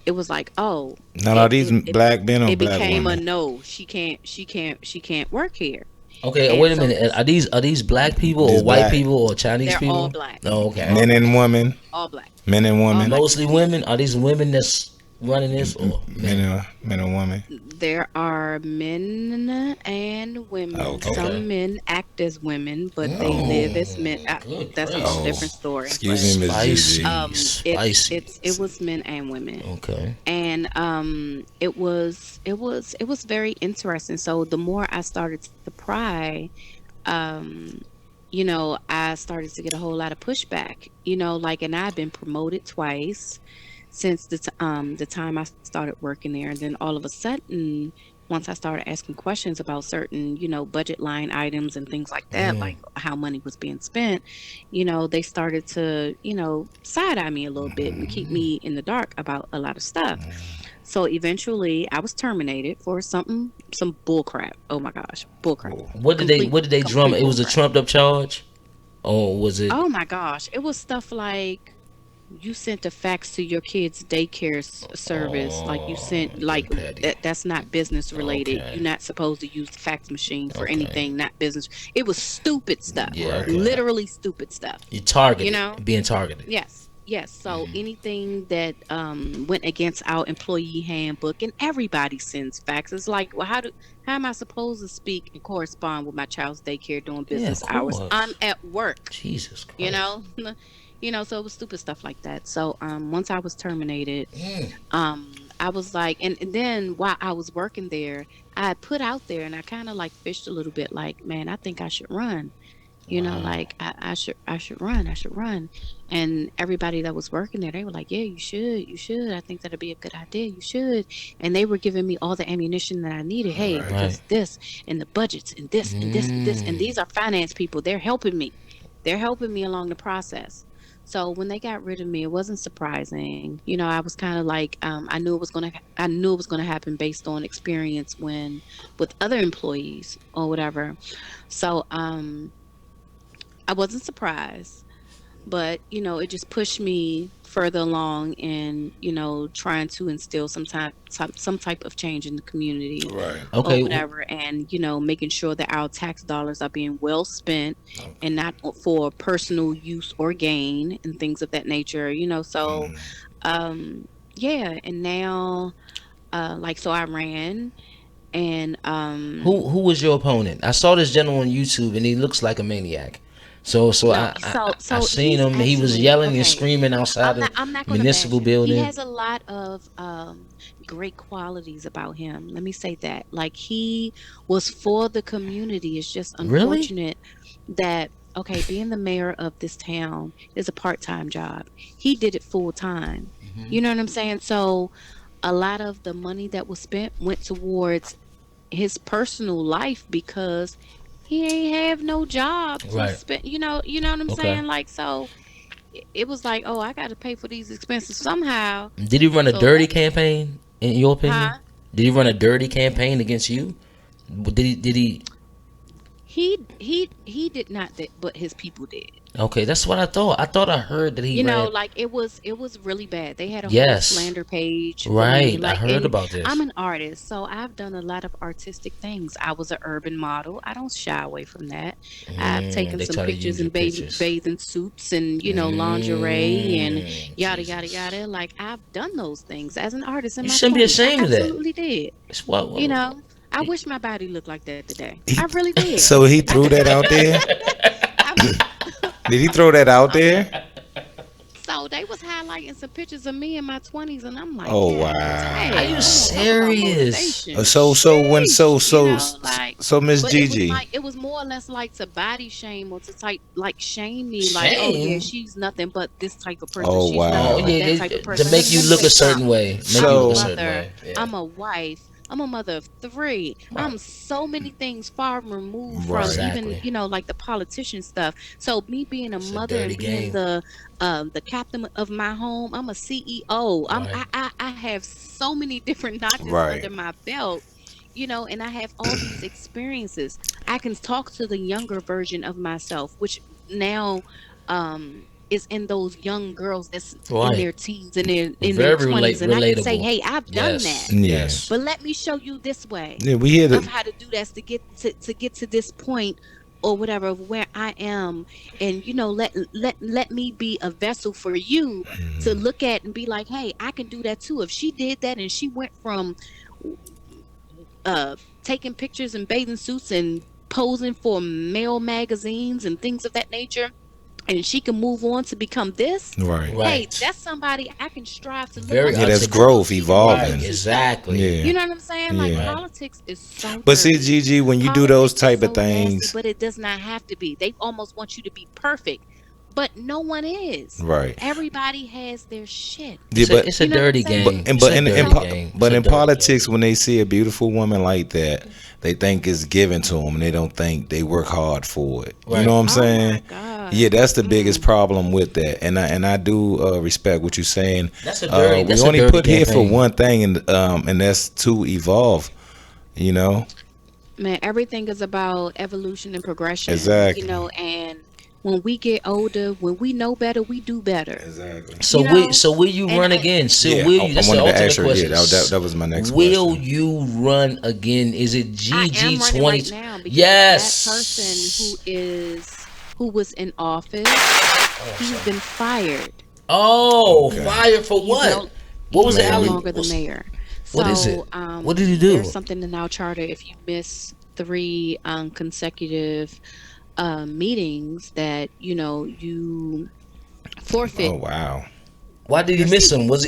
[SPEAKER 2] it was like, oh,
[SPEAKER 3] Now are these black men or
[SPEAKER 2] it
[SPEAKER 3] black
[SPEAKER 2] became a
[SPEAKER 3] women?
[SPEAKER 2] no. She can't work here.
[SPEAKER 1] Okay,
[SPEAKER 2] And
[SPEAKER 1] wait a
[SPEAKER 2] so
[SPEAKER 1] minute.
[SPEAKER 2] this,
[SPEAKER 1] Are these black people or
[SPEAKER 3] These
[SPEAKER 1] white
[SPEAKER 3] black
[SPEAKER 1] people or Chinese
[SPEAKER 2] they're all
[SPEAKER 1] people?
[SPEAKER 2] black,
[SPEAKER 1] No, okay.
[SPEAKER 2] all
[SPEAKER 3] men
[SPEAKER 2] black,
[SPEAKER 3] and women,
[SPEAKER 2] all black,
[SPEAKER 3] men and
[SPEAKER 2] all
[SPEAKER 3] women,
[SPEAKER 2] black
[SPEAKER 1] Mostly
[SPEAKER 2] entities.
[SPEAKER 1] women. Are these women that's running this or men?
[SPEAKER 3] men and women.
[SPEAKER 2] There are men and women.
[SPEAKER 3] Okay.
[SPEAKER 1] Okay.
[SPEAKER 2] Some men act as women, but they live as men.
[SPEAKER 1] Good
[SPEAKER 2] That's a whole
[SPEAKER 3] Oh,
[SPEAKER 2] different
[SPEAKER 1] gracious.
[SPEAKER 2] story.
[SPEAKER 3] excuse
[SPEAKER 2] But
[SPEAKER 3] me, Miss Gigi.
[SPEAKER 1] Spicy.
[SPEAKER 2] it was men and women,
[SPEAKER 1] Okay.
[SPEAKER 2] and it was very interesting. So the more I started to pry, um, I started to get a whole lot of pushback. Like, and I've been promoted twice since the time I started working there, and then all of a sudden, once I started asking questions about certain, budget line items and things like that, like how money was being spent, they started to, side eye me a little bit and keep me in the dark about a lot of stuff. So eventually, I was terminated for some bull crap. Oh my gosh, bull crap,
[SPEAKER 1] What did they drum?
[SPEAKER 2] complete
[SPEAKER 1] It
[SPEAKER 2] bull
[SPEAKER 1] was a
[SPEAKER 2] crap.
[SPEAKER 1] trumped up charge? Or was it
[SPEAKER 2] Oh my gosh, it was stuff like, you sent a fax to your kid's daycare service, like you sent, like,
[SPEAKER 1] getting petty?
[SPEAKER 2] that's not business related.
[SPEAKER 1] Okay.
[SPEAKER 2] You're not supposed to use the fax machine for
[SPEAKER 1] Okay.
[SPEAKER 2] anything, not business. It was stupid stuff,
[SPEAKER 1] Yeah,
[SPEAKER 3] Right.
[SPEAKER 1] okay.
[SPEAKER 2] literally stupid stuff.
[SPEAKER 1] You
[SPEAKER 2] You
[SPEAKER 1] targeted,
[SPEAKER 2] know?
[SPEAKER 1] being targeted.
[SPEAKER 2] Yes, yes. So anything that went against our employee handbook, and everybody sends faxes. Like, well, how am I supposed to speak and correspond with my child's daycare during
[SPEAKER 1] Yeah, of
[SPEAKER 2] business hours? I'm
[SPEAKER 1] course.
[SPEAKER 2] at work,
[SPEAKER 1] Jesus
[SPEAKER 2] you
[SPEAKER 1] Christ.
[SPEAKER 2] know. So it was stupid stuff like that. So once I was terminated,
[SPEAKER 1] Mm.
[SPEAKER 2] I was like, and then while I was working there, I put out there, and I kind of like fished a little bit, like, man, I think I should run.
[SPEAKER 1] Wow.
[SPEAKER 2] Like, I should run, I should run. And everybody that was working there, they were like, yeah, you should. I think that'd be a good idea. You should. And they were giving me all the ammunition that I needed. Hey,
[SPEAKER 3] Right.
[SPEAKER 2] because
[SPEAKER 1] Right.
[SPEAKER 2] this and the budgets and this and this and this, and
[SPEAKER 1] Mm.
[SPEAKER 2] these are finance people. They're helping me. They're helping me along the process. So when they got rid of me, it wasn't surprising. I was kind of like, I knew it was gonna happen based on experience when with other employees or whatever. So I wasn't surprised, but it just pushed me further along in, trying to instill some type of change in the community
[SPEAKER 3] Right.
[SPEAKER 2] or
[SPEAKER 1] Okay.
[SPEAKER 2] whatever, and making sure that our tax dollars are being well spent and not for personal use or gain and things of that nature. So um yeah, and now like, so I ran, and
[SPEAKER 1] Who was your opponent? I saw this gentleman on YouTube and he looks like a maniac. So
[SPEAKER 2] no,
[SPEAKER 1] I
[SPEAKER 2] so
[SPEAKER 1] seen
[SPEAKER 2] he's
[SPEAKER 1] him. He was
[SPEAKER 2] actually
[SPEAKER 1] yelling and
[SPEAKER 2] okay.
[SPEAKER 1] screaming outside the
[SPEAKER 2] I'm not going to
[SPEAKER 1] municipal
[SPEAKER 2] bash him. He
[SPEAKER 1] building.
[SPEAKER 2] has a lot of great qualities about him. Let me say that. Like, he was for the community. It's just
[SPEAKER 1] Really?
[SPEAKER 2] unfortunate that, okay, being the mayor of this town is a part-time job. He did it full time. You know what I'm saying? So a lot of the money that was spent went towards his personal life, because he ain't have no job to
[SPEAKER 1] Right.
[SPEAKER 2] spend. You know what I'm
[SPEAKER 1] Okay.
[SPEAKER 2] saying? Like, so it was like, oh, I got to pay for these expenses somehow.
[SPEAKER 1] Did he run a
[SPEAKER 2] So
[SPEAKER 1] dirty
[SPEAKER 2] that,
[SPEAKER 1] campaign in your opinion?
[SPEAKER 2] huh?
[SPEAKER 1] Did he run a dirty campaign against you? Did he
[SPEAKER 2] He did not, but his people did.
[SPEAKER 1] Okay, that's what I thought. I thought I heard that he
[SPEAKER 2] You know,
[SPEAKER 1] ran.
[SPEAKER 2] like it was really bad. They had a whole
[SPEAKER 1] Yes,
[SPEAKER 2] slander page for me.
[SPEAKER 1] right. I
[SPEAKER 2] Like,
[SPEAKER 1] heard
[SPEAKER 2] and
[SPEAKER 1] about
[SPEAKER 2] I'm
[SPEAKER 1] this.
[SPEAKER 2] an artist, so I've done a lot of artistic things. I was an urban model. I don't shy away from that. I've taken
[SPEAKER 1] They
[SPEAKER 2] some
[SPEAKER 1] try to use
[SPEAKER 2] pictures
[SPEAKER 1] your
[SPEAKER 2] in
[SPEAKER 1] pictures.
[SPEAKER 2] bathing suits and, lingerie and yada yada
[SPEAKER 1] Jesus.
[SPEAKER 2] yada. Like, I've done those things as an artist in
[SPEAKER 1] You
[SPEAKER 2] my
[SPEAKER 1] shouldn't be
[SPEAKER 2] 20s. I
[SPEAKER 1] ashamed of that.
[SPEAKER 2] absolutely did.
[SPEAKER 1] It's
[SPEAKER 2] You know, I wish my body looked like that today. I
[SPEAKER 3] He,
[SPEAKER 2] really did.
[SPEAKER 3] so he
[SPEAKER 2] I
[SPEAKER 3] threw
[SPEAKER 2] could
[SPEAKER 3] that
[SPEAKER 2] take
[SPEAKER 3] out there.
[SPEAKER 2] I was
[SPEAKER 3] Did he throw that out there?
[SPEAKER 2] So they was highlighting some pictures of me in my 20s, and I'm like,
[SPEAKER 3] Oh
[SPEAKER 2] yeah,
[SPEAKER 1] Are you
[SPEAKER 2] come
[SPEAKER 3] wow.
[SPEAKER 2] on, talk about
[SPEAKER 1] serious?
[SPEAKER 2] motivation.
[SPEAKER 3] So when
[SPEAKER 2] Sheesh, like,
[SPEAKER 3] so Miss
[SPEAKER 2] but it was
[SPEAKER 3] Gigi.
[SPEAKER 2] like, it was more or less like to body shame or to type, like, shame me, like, oh yeah,
[SPEAKER 1] Shame?
[SPEAKER 2] she's nothing but this type of person.
[SPEAKER 3] Oh
[SPEAKER 2] She's
[SPEAKER 1] Oh
[SPEAKER 2] nothing but
[SPEAKER 3] wow.
[SPEAKER 2] that
[SPEAKER 1] yeah,
[SPEAKER 2] type of
[SPEAKER 1] to
[SPEAKER 2] person.
[SPEAKER 1] make you
[SPEAKER 2] Let me
[SPEAKER 1] look
[SPEAKER 2] tell
[SPEAKER 1] a
[SPEAKER 2] you
[SPEAKER 1] certain
[SPEAKER 2] something.
[SPEAKER 1] way. Make you
[SPEAKER 2] I'm a
[SPEAKER 1] look a
[SPEAKER 3] So
[SPEAKER 1] certain
[SPEAKER 2] mother.
[SPEAKER 1] way. Yeah.
[SPEAKER 2] I'm a wife. I'm a mother of three.
[SPEAKER 1] Right.
[SPEAKER 2] I'm so many things far removed from
[SPEAKER 3] right.
[SPEAKER 2] even,
[SPEAKER 1] Exactly.
[SPEAKER 2] like the politician stuff. So me being a
[SPEAKER 1] It's a
[SPEAKER 2] mother
[SPEAKER 1] dirty
[SPEAKER 2] and being
[SPEAKER 1] game.
[SPEAKER 2] the captain of my home, I'm a CEO.
[SPEAKER 1] Right.
[SPEAKER 2] I have so many different notches under
[SPEAKER 3] Right.
[SPEAKER 2] my belt, and I have all these experiences. I can talk to the younger version of myself, which now is in those young girls that's in
[SPEAKER 1] Right.
[SPEAKER 2] their teens and in their
[SPEAKER 1] Very
[SPEAKER 2] 20s, and I can say,
[SPEAKER 1] relatable.
[SPEAKER 2] hey, I've done that.
[SPEAKER 1] Yes.
[SPEAKER 3] Yeah.
[SPEAKER 1] Yes.
[SPEAKER 2] But let me show you this way
[SPEAKER 3] Yeah, we hear
[SPEAKER 2] of
[SPEAKER 3] the
[SPEAKER 2] how to do that to get to this point or whatever of where I am, and let me be a vessel for you to look at and be like, hey, I can do that too. If she did that and she went from uh taking pictures in bathing suits and posing for male magazines and things of that nature, and she can move on to become this,
[SPEAKER 3] right.
[SPEAKER 2] hey,
[SPEAKER 1] Right.
[SPEAKER 2] that's somebody I can strive to look
[SPEAKER 1] Very
[SPEAKER 2] up
[SPEAKER 3] Yeah,
[SPEAKER 2] to
[SPEAKER 3] that's
[SPEAKER 2] and say,
[SPEAKER 1] articulate.
[SPEAKER 2] oh,
[SPEAKER 3] growth
[SPEAKER 2] she done did
[SPEAKER 1] Right.
[SPEAKER 3] evolving.
[SPEAKER 2] this and stuff.
[SPEAKER 1] Exactly.
[SPEAKER 2] You
[SPEAKER 3] Yeah.
[SPEAKER 2] know what I'm saying? Like,
[SPEAKER 3] Yeah.
[SPEAKER 1] Right.
[SPEAKER 2] politics is so
[SPEAKER 3] But see,
[SPEAKER 2] dirty.
[SPEAKER 3] Gigi, when you do those
[SPEAKER 2] Politics is
[SPEAKER 3] type of
[SPEAKER 2] so nasty,
[SPEAKER 3] things,
[SPEAKER 2] but it does not have to be. They almost want you to be perfect, but no one is.
[SPEAKER 3] right?
[SPEAKER 2] Everybody has their shit.
[SPEAKER 3] Yeah,
[SPEAKER 1] It's a
[SPEAKER 2] You know what I'm
[SPEAKER 1] dirty
[SPEAKER 2] saying?
[SPEAKER 1] game.
[SPEAKER 3] and
[SPEAKER 1] It's
[SPEAKER 3] but
[SPEAKER 1] a dirty game. It's
[SPEAKER 3] but
[SPEAKER 1] a
[SPEAKER 3] in
[SPEAKER 1] dirty game.
[SPEAKER 3] politics, when they see a beautiful woman like that, they think it's given to them, and they don't think they work hard for it. You know
[SPEAKER 1] Right.
[SPEAKER 3] what I'm
[SPEAKER 2] Oh my
[SPEAKER 3] saying?
[SPEAKER 2] God.
[SPEAKER 3] Yeah, that's the biggest
[SPEAKER 2] Mm.
[SPEAKER 3] problem with that, and I do respect what you're saying.
[SPEAKER 1] That's a dirty.
[SPEAKER 3] We
[SPEAKER 1] That's a
[SPEAKER 3] only
[SPEAKER 1] dirty
[SPEAKER 3] put here for
[SPEAKER 1] campaign.
[SPEAKER 3] one thing, and that's to evolve. You know
[SPEAKER 2] Man, everything is about evolution and progression,
[SPEAKER 3] exactly,
[SPEAKER 2] and when we get older, when we know better, we do better.
[SPEAKER 3] exactly.
[SPEAKER 1] So
[SPEAKER 2] You
[SPEAKER 1] will
[SPEAKER 2] know?
[SPEAKER 1] so will you
[SPEAKER 2] And
[SPEAKER 1] run again? So
[SPEAKER 3] Yeah,
[SPEAKER 1] will you?
[SPEAKER 3] I
[SPEAKER 1] That's the
[SPEAKER 3] wanted to
[SPEAKER 1] ultimate
[SPEAKER 3] ask her. Yeah,
[SPEAKER 1] question.
[SPEAKER 3] that was my next
[SPEAKER 1] Will
[SPEAKER 3] question.
[SPEAKER 1] you run again? Is it
[SPEAKER 2] I
[SPEAKER 1] GG
[SPEAKER 2] am running right
[SPEAKER 1] 20?
[SPEAKER 2] now because that person
[SPEAKER 1] Yes.
[SPEAKER 2] who was in office,
[SPEAKER 1] Oh, I'm
[SPEAKER 2] he's
[SPEAKER 1] sorry.
[SPEAKER 2] been fired.
[SPEAKER 1] Oh,
[SPEAKER 3] Okay.
[SPEAKER 1] fire for
[SPEAKER 2] He's
[SPEAKER 1] what?
[SPEAKER 2] no
[SPEAKER 1] What was
[SPEAKER 2] he's
[SPEAKER 1] the
[SPEAKER 2] no
[SPEAKER 3] Maybe.
[SPEAKER 1] alley?
[SPEAKER 2] longer the mayor.
[SPEAKER 1] What is it?
[SPEAKER 2] So,
[SPEAKER 1] What did he
[SPEAKER 2] there's
[SPEAKER 1] do?
[SPEAKER 2] something in our charter. If you miss three consecutive meetings, that you
[SPEAKER 3] Oh
[SPEAKER 2] forfeit
[SPEAKER 3] wow.
[SPEAKER 1] Why did he
[SPEAKER 2] your
[SPEAKER 1] miss
[SPEAKER 2] seat.
[SPEAKER 1] him? Was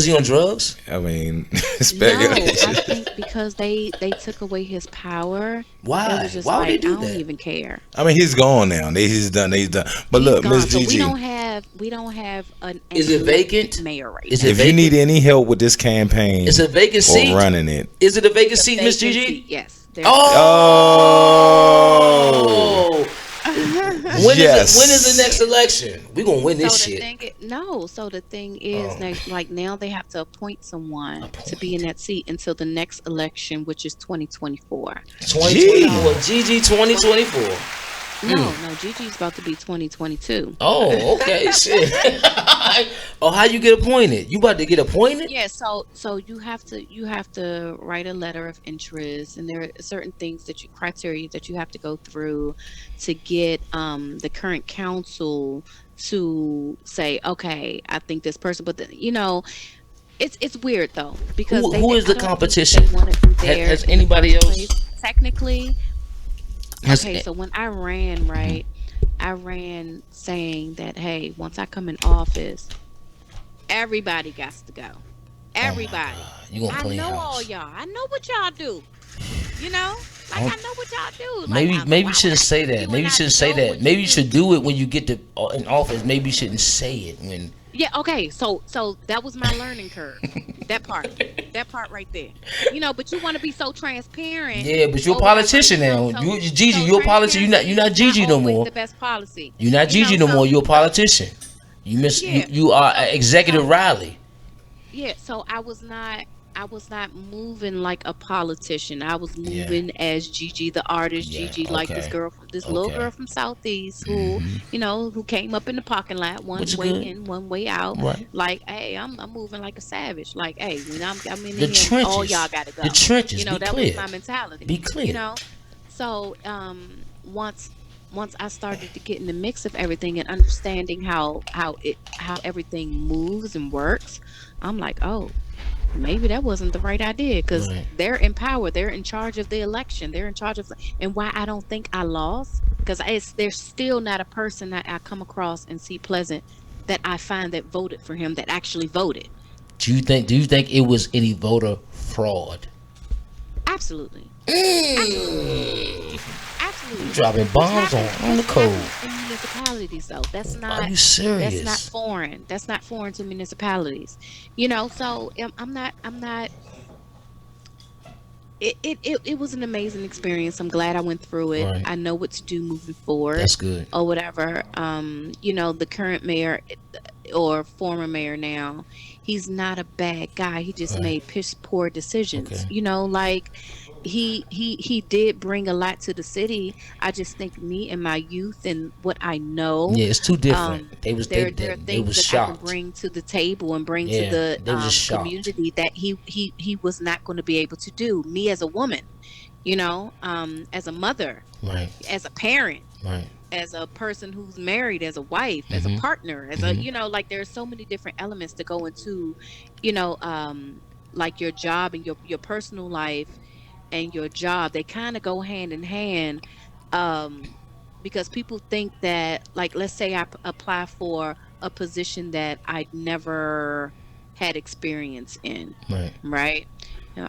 [SPEAKER 1] he on drugs?
[SPEAKER 3] I mean,
[SPEAKER 2] No, I
[SPEAKER 3] speculation.
[SPEAKER 2] think because they took away his power. It was
[SPEAKER 1] Why?
[SPEAKER 2] just
[SPEAKER 1] Why would he
[SPEAKER 2] like, I
[SPEAKER 1] do
[SPEAKER 2] don't
[SPEAKER 1] that?
[SPEAKER 2] even care.
[SPEAKER 3] I mean, he's gone now. He's done. He's done. But
[SPEAKER 2] He's
[SPEAKER 3] look, Miss
[SPEAKER 2] gone. So we
[SPEAKER 3] Gigi,
[SPEAKER 2] don't have an
[SPEAKER 1] Is it
[SPEAKER 2] elected
[SPEAKER 1] vacant?
[SPEAKER 2] mayor right
[SPEAKER 1] Is
[SPEAKER 2] now.
[SPEAKER 1] it
[SPEAKER 3] if you need
[SPEAKER 1] vacant?
[SPEAKER 3] any help with this
[SPEAKER 1] It's
[SPEAKER 3] campaign
[SPEAKER 1] a vacant
[SPEAKER 3] or
[SPEAKER 1] seat.
[SPEAKER 3] running it,
[SPEAKER 1] Is it a vacant
[SPEAKER 2] It's a
[SPEAKER 1] seat, Miss
[SPEAKER 2] vacant seat.
[SPEAKER 1] Gigi?
[SPEAKER 2] Yes, there's a vacant seat.
[SPEAKER 3] oh,
[SPEAKER 1] Oh, when is the next
[SPEAKER 3] yes,
[SPEAKER 1] election? We gonna win this
[SPEAKER 2] So the
[SPEAKER 1] shit.
[SPEAKER 2] thing is, no, so the thing is,
[SPEAKER 1] Oh,
[SPEAKER 2] like, now they have to appoint someone
[SPEAKER 1] a
[SPEAKER 2] to be in
[SPEAKER 1] point.
[SPEAKER 2] that seat until the next election, which is 2024.
[SPEAKER 3] gee,
[SPEAKER 1] 2024.
[SPEAKER 2] So
[SPEAKER 1] GG
[SPEAKER 2] 20
[SPEAKER 1] 2024.
[SPEAKER 2] no, no, Gigi's about to be 2022.
[SPEAKER 1] Oh, okay, shit. Oh, how you get appointed? You about to get appointed?
[SPEAKER 2] Yeah, so you have to write a letter of interest, and there are certain things that criteria that you have to go through to get the current council to say, okay, I think this person, but it's weird though, because
[SPEAKER 1] Who is
[SPEAKER 2] I
[SPEAKER 1] the
[SPEAKER 2] don't think that they
[SPEAKER 1] competition?
[SPEAKER 2] wanted me there
[SPEAKER 1] Has
[SPEAKER 2] in the
[SPEAKER 1] anybody
[SPEAKER 2] first
[SPEAKER 1] else?
[SPEAKER 2] place. Technically,
[SPEAKER 1] Has
[SPEAKER 2] okay, so when I ran, right, I ran saying that, hey, once I come in office, everybody got to go.
[SPEAKER 1] oh my
[SPEAKER 2] Everybody.
[SPEAKER 1] god, you gonna
[SPEAKER 2] I
[SPEAKER 1] clean
[SPEAKER 2] know all
[SPEAKER 1] house?
[SPEAKER 2] y'all. I know what y'all do. You know?
[SPEAKER 1] I
[SPEAKER 2] Like, I
[SPEAKER 1] don't,
[SPEAKER 2] know what y'all do. Like,
[SPEAKER 1] maybe you
[SPEAKER 2] why would
[SPEAKER 1] shouldn't
[SPEAKER 2] I
[SPEAKER 1] say
[SPEAKER 2] pick
[SPEAKER 1] that.
[SPEAKER 2] you
[SPEAKER 1] Maybe
[SPEAKER 2] and
[SPEAKER 1] you
[SPEAKER 2] not
[SPEAKER 1] shouldn't say
[SPEAKER 2] know
[SPEAKER 1] that.
[SPEAKER 2] what you
[SPEAKER 1] Maybe you
[SPEAKER 2] do?
[SPEAKER 1] should do it when you get to in office. Maybe you shouldn't say it when.
[SPEAKER 2] Yeah, okay. So that was my learning curve. That part. That part right there. But you want to be so transparent
[SPEAKER 1] Yeah, but you're a
[SPEAKER 2] or whatever.
[SPEAKER 1] politician now. Gigi,
[SPEAKER 2] So
[SPEAKER 1] you're a politician. You're
[SPEAKER 2] transparency
[SPEAKER 1] not
[SPEAKER 2] is not
[SPEAKER 1] Gigi no
[SPEAKER 2] always
[SPEAKER 1] more.
[SPEAKER 2] the best policy.
[SPEAKER 1] You're not Gigi no more.
[SPEAKER 2] So
[SPEAKER 1] You're a politician. You miss you.
[SPEAKER 2] yeah.
[SPEAKER 1] You are
[SPEAKER 2] So
[SPEAKER 1] Executive
[SPEAKER 2] so
[SPEAKER 1] Riley.
[SPEAKER 2] yeah, so I was not I was not moving like a politician. I was
[SPEAKER 1] Yeah.
[SPEAKER 2] moving as Gigi the artist,
[SPEAKER 1] Yeah.
[SPEAKER 2] Gigi like
[SPEAKER 1] Okay.
[SPEAKER 2] this little
[SPEAKER 1] Okay.
[SPEAKER 2] girl from Southeast who,
[SPEAKER 1] Hmm.
[SPEAKER 2] who came up in the parking lot,
[SPEAKER 1] Which
[SPEAKER 2] one
[SPEAKER 1] is
[SPEAKER 2] way
[SPEAKER 1] good.
[SPEAKER 2] in, one way out.
[SPEAKER 1] Right.
[SPEAKER 2] Like, hey, I'm moving like a savage. Like, hey, when I'm in
[SPEAKER 1] The
[SPEAKER 2] here, all y'all
[SPEAKER 1] trenches.
[SPEAKER 2] gotta
[SPEAKER 1] The
[SPEAKER 2] go.
[SPEAKER 1] trenches. Be
[SPEAKER 2] That was
[SPEAKER 1] clear.
[SPEAKER 2] my mentality.
[SPEAKER 1] Be
[SPEAKER 2] You
[SPEAKER 1] clear.
[SPEAKER 2] know, so once I started to get in the mix of everything and understanding how everything moves and works, I'm like, oh, maybe that wasn't the right idea because
[SPEAKER 1] Right.
[SPEAKER 2] they're in power, they're in charge of the election, they're in charge of. And why I don't think I lost, because there's still not a person that I come across and see pleasant that I find that voted for him, that actually voted.
[SPEAKER 1] Do you think it was any voter fraud?
[SPEAKER 2] Absolutely. Absolutely.
[SPEAKER 1] Mm. You
[SPEAKER 2] Absolutely.
[SPEAKER 1] dropping bombs on the
[SPEAKER 2] This
[SPEAKER 1] code.
[SPEAKER 2] happens in municipalities though.
[SPEAKER 1] Are you
[SPEAKER 2] That's not
[SPEAKER 1] serious?
[SPEAKER 2] foreign. That's not foreign to municipalities. So I'm not it was an amazing experience. I'm glad I went through it.
[SPEAKER 1] Right.
[SPEAKER 2] I know what to do moving forward
[SPEAKER 1] That's good.
[SPEAKER 2] or whatever. The current mayor or former mayor now, he's not a bad guy. He just
[SPEAKER 1] Right.
[SPEAKER 2] made piss poor decisions.
[SPEAKER 1] Okay.
[SPEAKER 2] Like he did bring a lot to the city. I just think me and my youth and what I know,
[SPEAKER 1] Yeah, it's too different.
[SPEAKER 2] um,
[SPEAKER 1] They was
[SPEAKER 2] there are
[SPEAKER 1] they
[SPEAKER 2] things
[SPEAKER 1] was
[SPEAKER 2] that I can
[SPEAKER 1] shocked.
[SPEAKER 2] bring to the table and bring to
[SPEAKER 1] Yeah,
[SPEAKER 2] the
[SPEAKER 1] they was just shocked.
[SPEAKER 2] community that he was not going to be able to do. Me as a woman, as a mother,
[SPEAKER 1] Right.
[SPEAKER 2] as a parent,
[SPEAKER 1] Right.
[SPEAKER 2] as a person who's married, as a wife, as a
[SPEAKER 1] Mhm.
[SPEAKER 2] partner, as a,
[SPEAKER 1] Mhm.
[SPEAKER 2] like there's so many different elements to go into, you know, um, like your job and your personal life and your job. They kind of go hand in hand, um, because people think that, like, let's say apply for a position that I'd never had experience in,
[SPEAKER 1] Right.
[SPEAKER 2] right?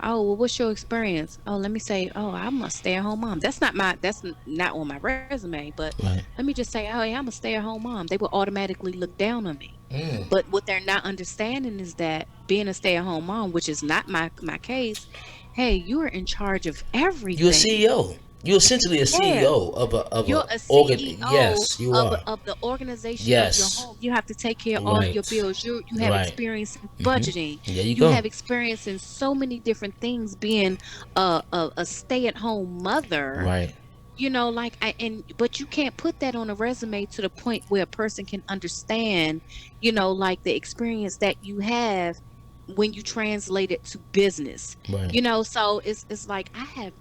[SPEAKER 2] Oh, well, what's your experience? Oh, let me say, oh, I'm a stay-at-home mom. That's not on my resume, but
[SPEAKER 1] Right.
[SPEAKER 2] let me just say, oh, yeah, I'm a stay-at-home mom. They will automatically look down on me.
[SPEAKER 1] Mm.
[SPEAKER 2] But what they're not understanding is that being a stay-at-home mom, which is not my case, hey, you are in charge of
[SPEAKER 1] You're a
[SPEAKER 2] everything.
[SPEAKER 1] CEO. You're essentially a
[SPEAKER 2] Yeah.
[SPEAKER 1] CEO of
[SPEAKER 2] You're
[SPEAKER 1] a
[SPEAKER 2] a
[SPEAKER 1] organ.
[SPEAKER 2] CEO
[SPEAKER 1] Yes, you are.
[SPEAKER 2] of the organization of your
[SPEAKER 1] Yes.
[SPEAKER 2] home. You have to take care of all of your
[SPEAKER 1] Right.
[SPEAKER 2] bills. You have
[SPEAKER 1] Right.
[SPEAKER 2] experience in
[SPEAKER 1] Mhm.
[SPEAKER 2] budgeting.
[SPEAKER 1] There you
[SPEAKER 2] You
[SPEAKER 1] go.
[SPEAKER 2] have experience in so many different things being a stay-at-home mother.
[SPEAKER 1] Right.
[SPEAKER 2] Like but you can't put that on a resume to the point where a person can understand, like the experience that you have when you translate it to business.
[SPEAKER 1] Right.
[SPEAKER 2] So it's like I have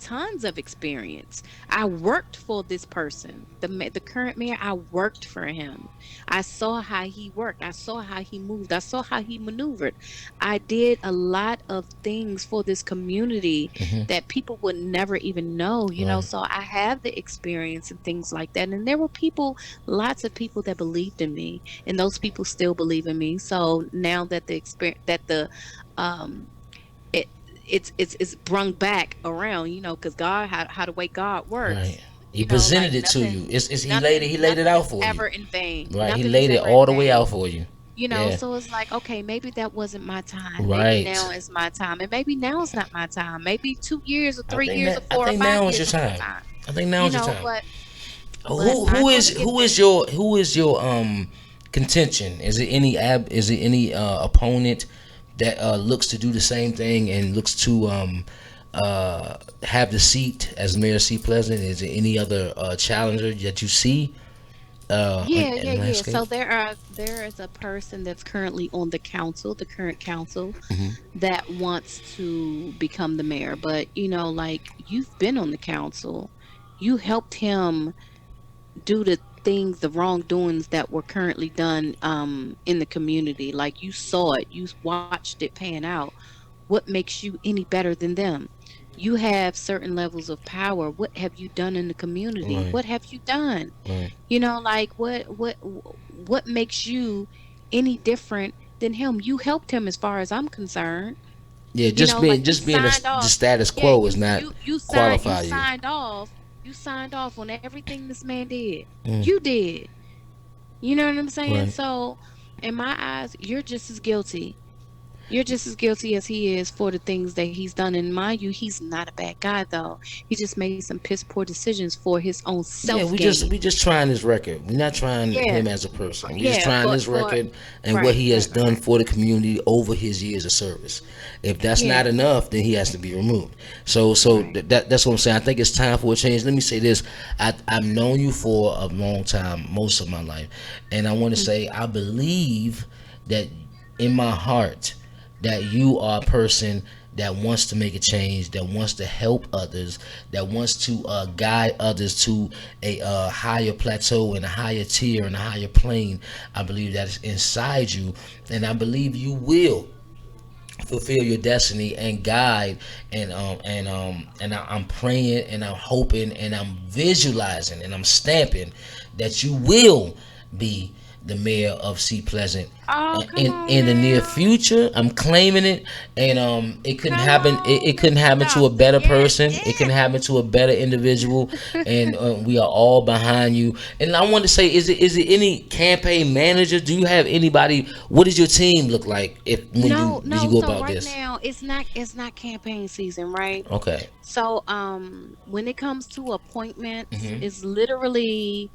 [SPEAKER 2] tons of experience. I worked for this person, the current mayor. I worked for him. I saw how he worked. I saw how he moved. I saw how he maneuvered. I did a lot of things for this community
[SPEAKER 1] Mhm.
[SPEAKER 2] that people would never even know,
[SPEAKER 1] Right.
[SPEAKER 2] so I have the experience and things like that. And there were people, lots of people that believed in me, and those people still believe in me. So now that the experience that the um it it's brung back around, because God, how the way God
[SPEAKER 1] Right.
[SPEAKER 2] works,
[SPEAKER 1] He presented
[SPEAKER 2] like
[SPEAKER 1] it to
[SPEAKER 2] nothing
[SPEAKER 1] you. It's he laid it
[SPEAKER 2] nothing
[SPEAKER 1] out
[SPEAKER 2] is
[SPEAKER 1] for you.
[SPEAKER 2] ever in vain.
[SPEAKER 1] Right. He
[SPEAKER 2] Nothing is
[SPEAKER 1] laid it
[SPEAKER 2] ever in
[SPEAKER 1] all the way
[SPEAKER 2] vain.
[SPEAKER 1] out for you. Yeah.
[SPEAKER 2] So it's like, okay, maybe that wasn't my time. Maybe now
[SPEAKER 1] Right.
[SPEAKER 2] is my time. And maybe now is not my time. Maybe 2 years or 3 years or
[SPEAKER 1] I
[SPEAKER 2] four or
[SPEAKER 1] think
[SPEAKER 2] five
[SPEAKER 1] now is your
[SPEAKER 2] years are my
[SPEAKER 1] time.
[SPEAKER 2] time.
[SPEAKER 1] I think now is your time.
[SPEAKER 2] But
[SPEAKER 1] Who
[SPEAKER 2] I'm
[SPEAKER 1] is
[SPEAKER 2] gonna get
[SPEAKER 1] who is
[SPEAKER 2] there.
[SPEAKER 1] your contention? Is it any opponent that looks to do the same thing and looks to have the seat as Mayor C. Pleasant? Is there any other challenger that you see
[SPEAKER 2] Yeah,
[SPEAKER 1] in
[SPEAKER 2] yeah,
[SPEAKER 1] the
[SPEAKER 2] yeah.
[SPEAKER 1] landscape?
[SPEAKER 2] So there is a person that's currently on the council, the current council,
[SPEAKER 1] Hmm.
[SPEAKER 2] that wants to become the mayor. But like, you've been on the council. You helped him do the things, the wrongdoings that were currently done in the community. Like, you saw it, you watched it pan out. What makes you any better than them? You have certain levels of power. What have you done in the community?
[SPEAKER 1] Right,
[SPEAKER 2] What have you done?
[SPEAKER 1] right.
[SPEAKER 2] Like, what makes you any different than him? You helped him, as far as I'm concerned.
[SPEAKER 1] Yeah,
[SPEAKER 2] Like, you
[SPEAKER 1] just being
[SPEAKER 2] signed
[SPEAKER 1] the
[SPEAKER 2] off.
[SPEAKER 1] status
[SPEAKER 2] Yeah,
[SPEAKER 1] quo is not
[SPEAKER 2] you
[SPEAKER 1] qualify you.
[SPEAKER 2] signed off. You signed off on everything this man did.
[SPEAKER 1] Mm,
[SPEAKER 2] You did. You know what I'm saying?
[SPEAKER 1] right.
[SPEAKER 2] So, in my eyes, you're just as guilty. You're just as guilty as he is for the things that he's done. And mind you, he's not a bad guy though. He just made some piss poor decisions for his own
[SPEAKER 1] Yeah,
[SPEAKER 2] self gain.
[SPEAKER 1] we just trying his record. We're not trying
[SPEAKER 2] Yeah,
[SPEAKER 1] him as a person. We just
[SPEAKER 2] yeah,
[SPEAKER 1] trying his
[SPEAKER 2] for
[SPEAKER 1] record and what
[SPEAKER 2] right,
[SPEAKER 1] he has
[SPEAKER 2] right, right,
[SPEAKER 1] done
[SPEAKER 2] right.
[SPEAKER 1] for the community over his years of service. If that's not
[SPEAKER 2] Yeah,
[SPEAKER 1] enough, then he has to be removed.
[SPEAKER 2] right.
[SPEAKER 1] That's what I'm saying. I think it's time for a change. Let me say this: I've known you for a long time, most of my life, and I want to
[SPEAKER 2] Mm.
[SPEAKER 1] say I believe that in my heart that you are a person that wants to make a change, that wants to help others, that wants to guide others to a higher plateau and a higher tier and a higher plane. I believe that is inside you, and I believe you will fulfill your destiny and guide I'm praying and I'm hoping and I'm visualizing and I'm stamping that you will be the mayor of Sea Pleasant
[SPEAKER 2] Oh, come on
[SPEAKER 1] in the near
[SPEAKER 2] now.
[SPEAKER 1] future. I'm claiming it, and it couldn't
[SPEAKER 2] Come
[SPEAKER 1] happen.
[SPEAKER 2] on,
[SPEAKER 1] It couldn't
[SPEAKER 2] Mr.
[SPEAKER 1] happen to a
[SPEAKER 2] Dawson.
[SPEAKER 1] better
[SPEAKER 2] Yes,
[SPEAKER 1] person. It can happen to a better individual, and we are all behind you. And I want to say, is it any campaign manager? Do you have anybody? What does your team look like if
[SPEAKER 2] No,
[SPEAKER 1] when you
[SPEAKER 2] no.
[SPEAKER 1] go
[SPEAKER 2] So
[SPEAKER 1] about
[SPEAKER 2] right
[SPEAKER 1] this?
[SPEAKER 2] now it's not campaign season, right?
[SPEAKER 1] Okay.
[SPEAKER 2] So when it comes to appointments,
[SPEAKER 1] Hmm.
[SPEAKER 2] it's literally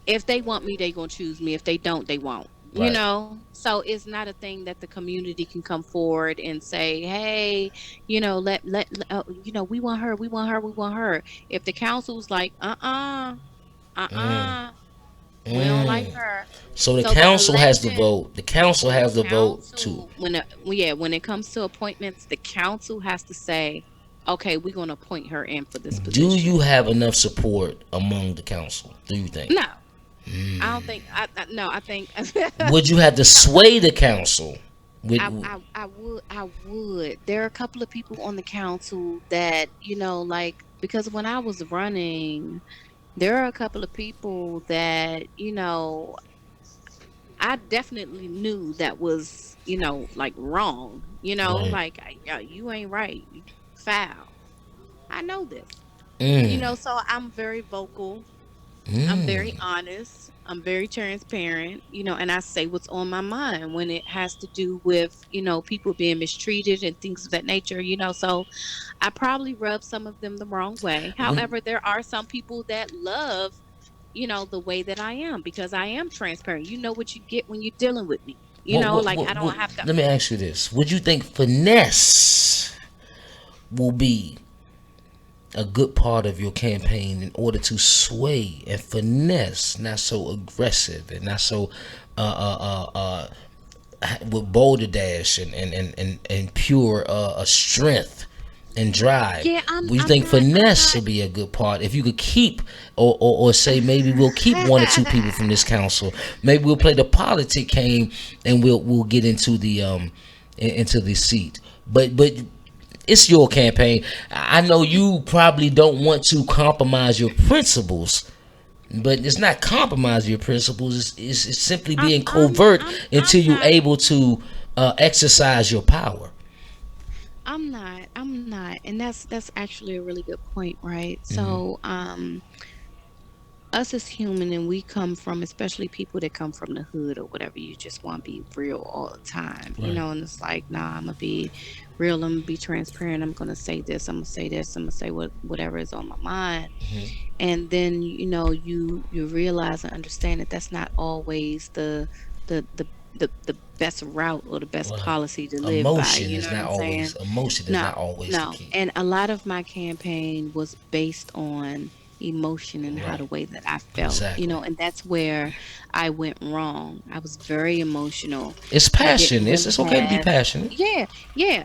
[SPEAKER 2] if they want me, they gonna choose me. If they don't, they won't. You
[SPEAKER 1] Right.
[SPEAKER 2] know? So it's not a thing that the community can come forward and say, hey, we want her, we want her, we want her. If the council's like,
[SPEAKER 1] Mm.
[SPEAKER 2] uh-uh, we don't like
[SPEAKER 1] Mm.
[SPEAKER 2] her.
[SPEAKER 1] So the
[SPEAKER 2] So the
[SPEAKER 1] council has the
[SPEAKER 2] election,
[SPEAKER 1] vote. The council
[SPEAKER 2] the
[SPEAKER 1] has the vote too.
[SPEAKER 2] council, when it comes to appointments, the council has to say, okay, we're gonna appoint her in for this
[SPEAKER 1] Do
[SPEAKER 2] position.
[SPEAKER 1] you have enough support among the council? Do you think?
[SPEAKER 2] No, I don't think. No, I think.
[SPEAKER 1] Would you have to
[SPEAKER 2] No,
[SPEAKER 1] sway the council? With
[SPEAKER 2] I would. There are a couple of people on the council that, like, because when I was running, there are a couple of people that, I definitely knew that was, like wrong,
[SPEAKER 1] right.
[SPEAKER 2] like, yeah, you ain't right. You foul. I know this,
[SPEAKER 1] Mm.
[SPEAKER 2] so I'm very vocal. I'm very
[SPEAKER 1] Mm.
[SPEAKER 2] honest. I'm very transparent, and I say what's on my mind when it has to do with, people being mistreated and things of that nature, So I probably rub some of them the wrong way.
[SPEAKER 1] We,
[SPEAKER 2] However, there are some people that love, the way that I am because I am transparent. You know what you get when you're dealing with me. Like I don't
[SPEAKER 1] what?
[SPEAKER 2] have to.
[SPEAKER 1] Let me ask you this: would you think finesse will be a good part of your campaign in order to sway and finesse, not so aggressive and not so with boulder dash and pure strength and drive.
[SPEAKER 2] Yeah,
[SPEAKER 1] We think
[SPEAKER 2] I'm
[SPEAKER 1] finesse
[SPEAKER 2] not.
[SPEAKER 1] would be a good part. If you could keep, or say maybe we'll keep one or two people from this council. Maybe we'll play the politic game and we'll get into the into the seat. But it's your campaign. I know you probably don't want to compromise your principles, but it's not compromising your principles. It's simply
[SPEAKER 2] I'm
[SPEAKER 1] being
[SPEAKER 2] I'm
[SPEAKER 1] covert until
[SPEAKER 2] I'm
[SPEAKER 1] you're
[SPEAKER 2] not.
[SPEAKER 1] able to exercise your power.
[SPEAKER 2] I'm not, and that's actually a really good point, right?
[SPEAKER 1] Hmm.
[SPEAKER 2] So, us as human, and we come from, especially people that come from the hood or whatever, you just want to be real all the time,
[SPEAKER 1] Right.
[SPEAKER 2] and it's like, nah, I'm gonna be real, I'm gonna be transparent, I'm gonna say this, I'm gonna say this, I'm gonna say whatever is on my mind.
[SPEAKER 1] Hmm.
[SPEAKER 2] And then, you realize and understand that that's not always the the the best route or the best
[SPEAKER 1] Right.
[SPEAKER 2] policy to live by,
[SPEAKER 1] Emotion
[SPEAKER 2] you
[SPEAKER 1] is
[SPEAKER 2] know what
[SPEAKER 1] not
[SPEAKER 2] I'm
[SPEAKER 1] always
[SPEAKER 2] saying?
[SPEAKER 1] emotion is
[SPEAKER 2] No,
[SPEAKER 1] not always the
[SPEAKER 2] no.
[SPEAKER 1] key.
[SPEAKER 2] And a lot of my campaign was based on emotion and how
[SPEAKER 1] Right.
[SPEAKER 2] the way that I felt,
[SPEAKER 1] Exactly.
[SPEAKER 2] and that's where I went wrong. I was very emotional.
[SPEAKER 1] It's
[SPEAKER 2] I didn't
[SPEAKER 1] passion.
[SPEAKER 2] really
[SPEAKER 1] It's okay to be
[SPEAKER 2] have,
[SPEAKER 1] passionate.
[SPEAKER 2] yeah, yeah.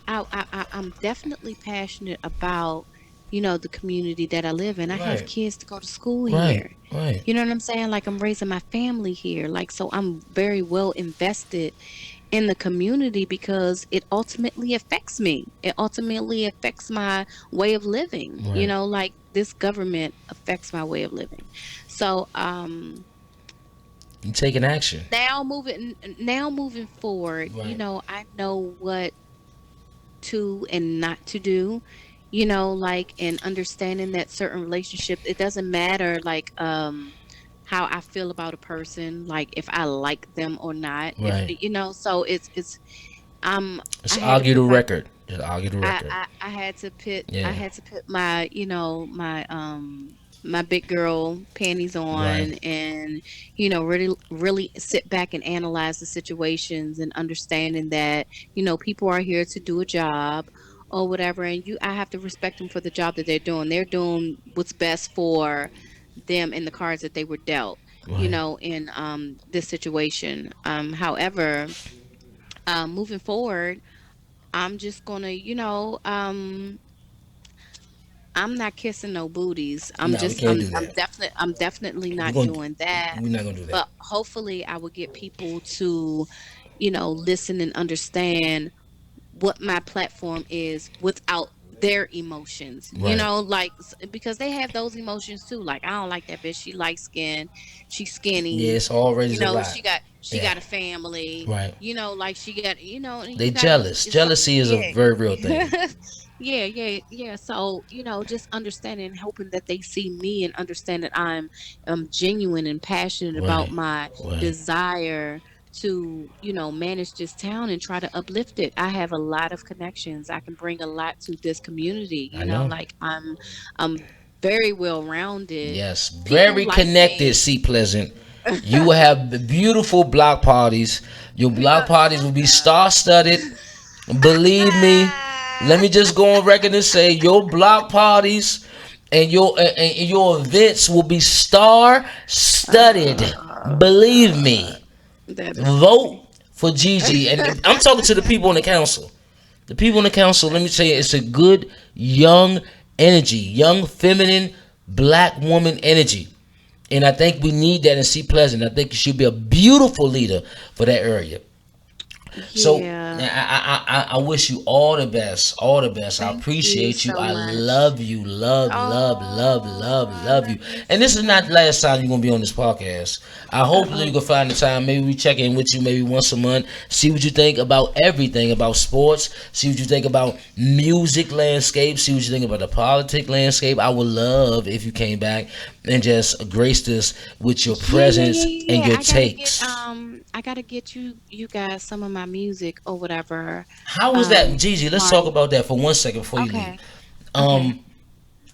[SPEAKER 2] I'm definitely passionate about, the community that I live in. I have
[SPEAKER 1] Right.
[SPEAKER 2] kids to go to school
[SPEAKER 1] Right.
[SPEAKER 2] here.
[SPEAKER 1] Right.
[SPEAKER 2] You know what I'm saying? Like I'm raising my family here. Like, so I'm very well invested in the community because it ultimately affects me. It ultimately affects my way of living.
[SPEAKER 1] Right.
[SPEAKER 2] Like this government affects my way of living. So
[SPEAKER 1] You taking action.
[SPEAKER 2] now moving forward,
[SPEAKER 1] Right.
[SPEAKER 2] I know what to and not to do. Like, and understanding that certain relationships, it doesn't matter, like, how I feel about a person, like if I like them or not, if
[SPEAKER 1] Right.
[SPEAKER 2] so it's I
[SPEAKER 1] Just
[SPEAKER 2] had to
[SPEAKER 1] argue the
[SPEAKER 2] put my
[SPEAKER 1] record. Just argue the record.
[SPEAKER 2] I had to put
[SPEAKER 1] Yeah.
[SPEAKER 2] my my big girl panties
[SPEAKER 1] Right.
[SPEAKER 2] on, and really sit back and analyze the situations, and understanding that people are here to do a job or whatever, and you I have to respect them for the job that they're doing. They're doing what's best for them in the cards that they were dealt,
[SPEAKER 1] Right.
[SPEAKER 2] in this situation. However, moving forward, I'm just gonna, I'm not kissing no booties.
[SPEAKER 1] No, we can't do that.
[SPEAKER 2] I'm definitely
[SPEAKER 1] We're
[SPEAKER 2] not
[SPEAKER 1] gonna.
[SPEAKER 2] doing that.
[SPEAKER 1] We're not gonna do that.
[SPEAKER 2] But hopefully I will get people to, listen and understand what my platform is without their emotions.
[SPEAKER 1] Right.
[SPEAKER 2] Like because they have those emotions too. Like, I don't like that bitch. She light skinned, she's
[SPEAKER 1] Yeah,
[SPEAKER 2] skinny,
[SPEAKER 1] it's already a lot.
[SPEAKER 2] she
[SPEAKER 1] Yeah.
[SPEAKER 2] got a family,
[SPEAKER 1] Right.
[SPEAKER 2] like she got, and
[SPEAKER 1] They
[SPEAKER 2] you got to
[SPEAKER 1] jealous. Jealousy is a
[SPEAKER 2] yeah.
[SPEAKER 1] very real thing.
[SPEAKER 2] Yeah. So, just understanding and hoping that they see me and understand that I'm genuine and passionate about
[SPEAKER 1] Right.
[SPEAKER 2] my
[SPEAKER 1] Right.
[SPEAKER 2] desire to, manage this town and try to uplift it. I have a lot of connections. I can bring a lot to this community,
[SPEAKER 1] I know.
[SPEAKER 2] like I'm very well rounded.
[SPEAKER 1] Yes,
[SPEAKER 2] People
[SPEAKER 1] very
[SPEAKER 2] like
[SPEAKER 1] connected,
[SPEAKER 2] me.
[SPEAKER 1] C Pleasant. You will have the beautiful block parties. Your block parties will
[SPEAKER 2] Shut
[SPEAKER 1] be
[SPEAKER 2] up.
[SPEAKER 1] star studded. Believe me. Let me just go on record and say your block parties and your events will be star studded.
[SPEAKER 2] Oh
[SPEAKER 1] Believe
[SPEAKER 2] God.
[SPEAKER 1] me.
[SPEAKER 2] That is
[SPEAKER 1] Vote
[SPEAKER 2] funny.
[SPEAKER 1] for Gigi. And I'm talking to the people in the council. The people in the council, let me tell you, it's a good young energy, young feminine black woman energy. And I think we need that in C Pleasant. I think you should be a beautiful leader for that area. So
[SPEAKER 2] Yeah.
[SPEAKER 1] I wish you all the best, all the best. I
[SPEAKER 2] Thank you
[SPEAKER 1] appreciate you.
[SPEAKER 2] so
[SPEAKER 1] I
[SPEAKER 2] much.
[SPEAKER 1] love you, love, love, love,
[SPEAKER 2] Oh,
[SPEAKER 1] love,
[SPEAKER 2] I
[SPEAKER 1] love you.
[SPEAKER 2] love you
[SPEAKER 1] And this is not
[SPEAKER 2] too.
[SPEAKER 1] the last time you're gonna be on this podcast. I hope you
[SPEAKER 2] Oh,
[SPEAKER 1] can find the time. Maybe we check in with you maybe once a month. See what you think about everything about sports. See what you think about music landscape. See what you think about the politic landscape. I would love if you came back and just graced us with your presence and your takes.
[SPEAKER 2] I gotta get you guys some of my music or whatever.
[SPEAKER 1] How was that, Gigi? Let's talk
[SPEAKER 2] My
[SPEAKER 1] about that for 1 second before you leave.
[SPEAKER 2] Okay. Okay.
[SPEAKER 1] Um,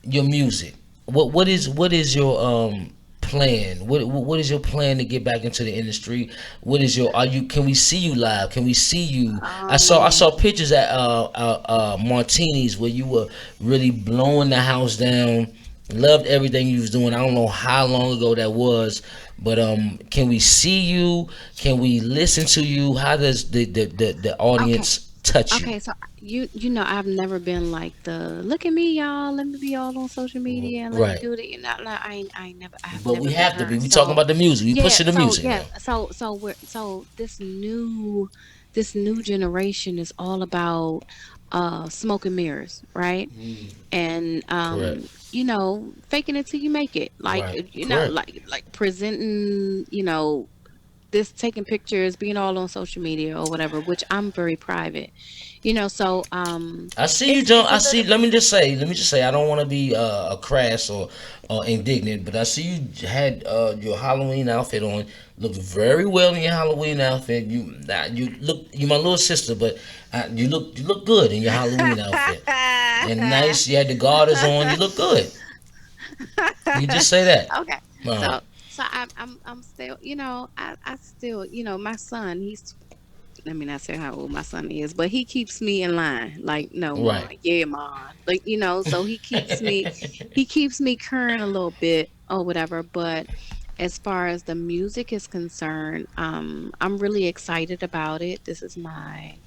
[SPEAKER 1] your music. What is your plan? What is your plan to get back into the industry? What is your are you? Can we see you live? Can we see you? I saw
[SPEAKER 2] Um
[SPEAKER 1] pictures at Martini's where you were really blowing the house down. Loved everything you was doing. I don't know how long ago that was, but can we see you? Can we listen to you? How does the
[SPEAKER 2] okay.
[SPEAKER 1] audience touch you?
[SPEAKER 2] Okay, so I've never been like the look at me, y'all. Let me be all on social media and let me
[SPEAKER 1] Right.
[SPEAKER 2] do it. I have
[SPEAKER 1] But we
[SPEAKER 2] never been
[SPEAKER 1] have to
[SPEAKER 2] her.
[SPEAKER 1] be. We talking
[SPEAKER 2] So
[SPEAKER 1] about the music. We
[SPEAKER 2] yeah,
[SPEAKER 1] pushing the music now.
[SPEAKER 2] this new generation is all about smoke and mirrors, right? And faking it till you make it. Like
[SPEAKER 1] Right. Correct.
[SPEAKER 2] like presenting, this taking pictures, being all on social media or whatever, which I'm very private. So
[SPEAKER 1] I see you, John.
[SPEAKER 2] it's a
[SPEAKER 1] I see.
[SPEAKER 2] little.
[SPEAKER 1] Let me just say. I don't want to be a crass or indignant, but I see you had your Halloween outfit on. Looked very well in your Halloween outfit. You my little sister, but you look good in your Halloween outfit. And nice. You had the garters on. You look good. You just say that.
[SPEAKER 2] Okay.
[SPEAKER 1] All right.
[SPEAKER 2] So I'm still, I still, my son, he's let me not say how old my son is, but he keeps me in line. Like, no,
[SPEAKER 1] Right.
[SPEAKER 2] mom, yeah, mom. Like, so he keeps me current a little bit or whatever. But as far as the music is concerned, I'm really excited about it. This is my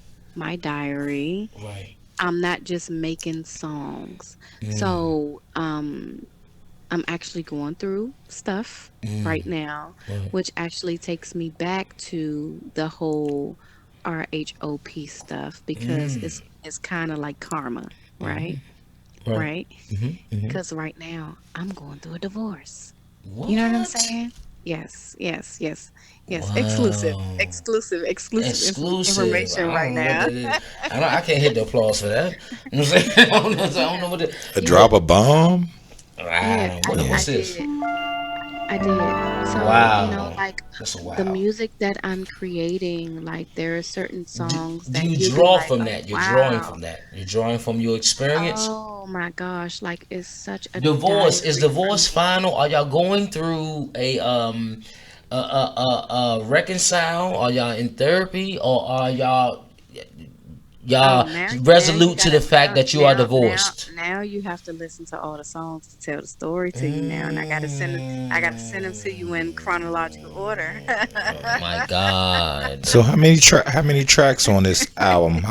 [SPEAKER 2] diary.
[SPEAKER 1] Right.
[SPEAKER 2] I'm not just making songs.
[SPEAKER 1] Mm,
[SPEAKER 2] So, I'm actually going through stuff
[SPEAKER 1] mm,
[SPEAKER 2] right now,
[SPEAKER 1] right.
[SPEAKER 2] which actually takes me back to the whole RHOP stuff, because
[SPEAKER 1] Mm,
[SPEAKER 2] it's kind of like karma, right?
[SPEAKER 1] mhm, right.
[SPEAKER 2] Right?
[SPEAKER 1] Hmm.
[SPEAKER 2] Because right now I'm going through a divorce. You know what I'm
[SPEAKER 1] What?
[SPEAKER 2] saying? Yes, yes, yes, yes.
[SPEAKER 1] Wow. Exclusive.
[SPEAKER 2] Information
[SPEAKER 1] I
[SPEAKER 2] right
[SPEAKER 1] don't know what
[SPEAKER 2] now.
[SPEAKER 1] that is. I can't hit the applause for that. You know what I'm saying? I don't know what it.
[SPEAKER 3] A
[SPEAKER 2] Yeah,
[SPEAKER 3] drop
[SPEAKER 1] But
[SPEAKER 3] of bomb.
[SPEAKER 1] I
[SPEAKER 2] yeah.
[SPEAKER 1] don't.
[SPEAKER 2] I
[SPEAKER 1] What's
[SPEAKER 3] Yeah.
[SPEAKER 2] I
[SPEAKER 1] this?
[SPEAKER 2] did. I did. So,
[SPEAKER 1] Wow, that's a
[SPEAKER 2] the
[SPEAKER 1] wow.
[SPEAKER 2] music that I'm creating, like there are certain
[SPEAKER 1] Do,
[SPEAKER 2] songs
[SPEAKER 1] do
[SPEAKER 2] that
[SPEAKER 1] you
[SPEAKER 2] you'll be
[SPEAKER 1] draw
[SPEAKER 2] like,
[SPEAKER 1] from
[SPEAKER 2] "Oh,
[SPEAKER 1] that? You're drawing
[SPEAKER 2] wow.
[SPEAKER 1] from that. You're drawing from your experience.
[SPEAKER 2] Oh my gosh, like it's such a
[SPEAKER 1] Divorce is
[SPEAKER 2] diary for
[SPEAKER 1] divorce
[SPEAKER 2] me."
[SPEAKER 1] final? Are y'all going through a reconcile? Are y'all in therapy, or are
[SPEAKER 2] Oh,
[SPEAKER 1] y'all
[SPEAKER 2] now you
[SPEAKER 1] resolute to the
[SPEAKER 2] gotta
[SPEAKER 1] fact that you are divorced?
[SPEAKER 2] now you have to listen to all the songs to tell the story to you now, and I gotta send them to you in chronological order.
[SPEAKER 1] Oh my God,
[SPEAKER 3] So how many tracks on this album?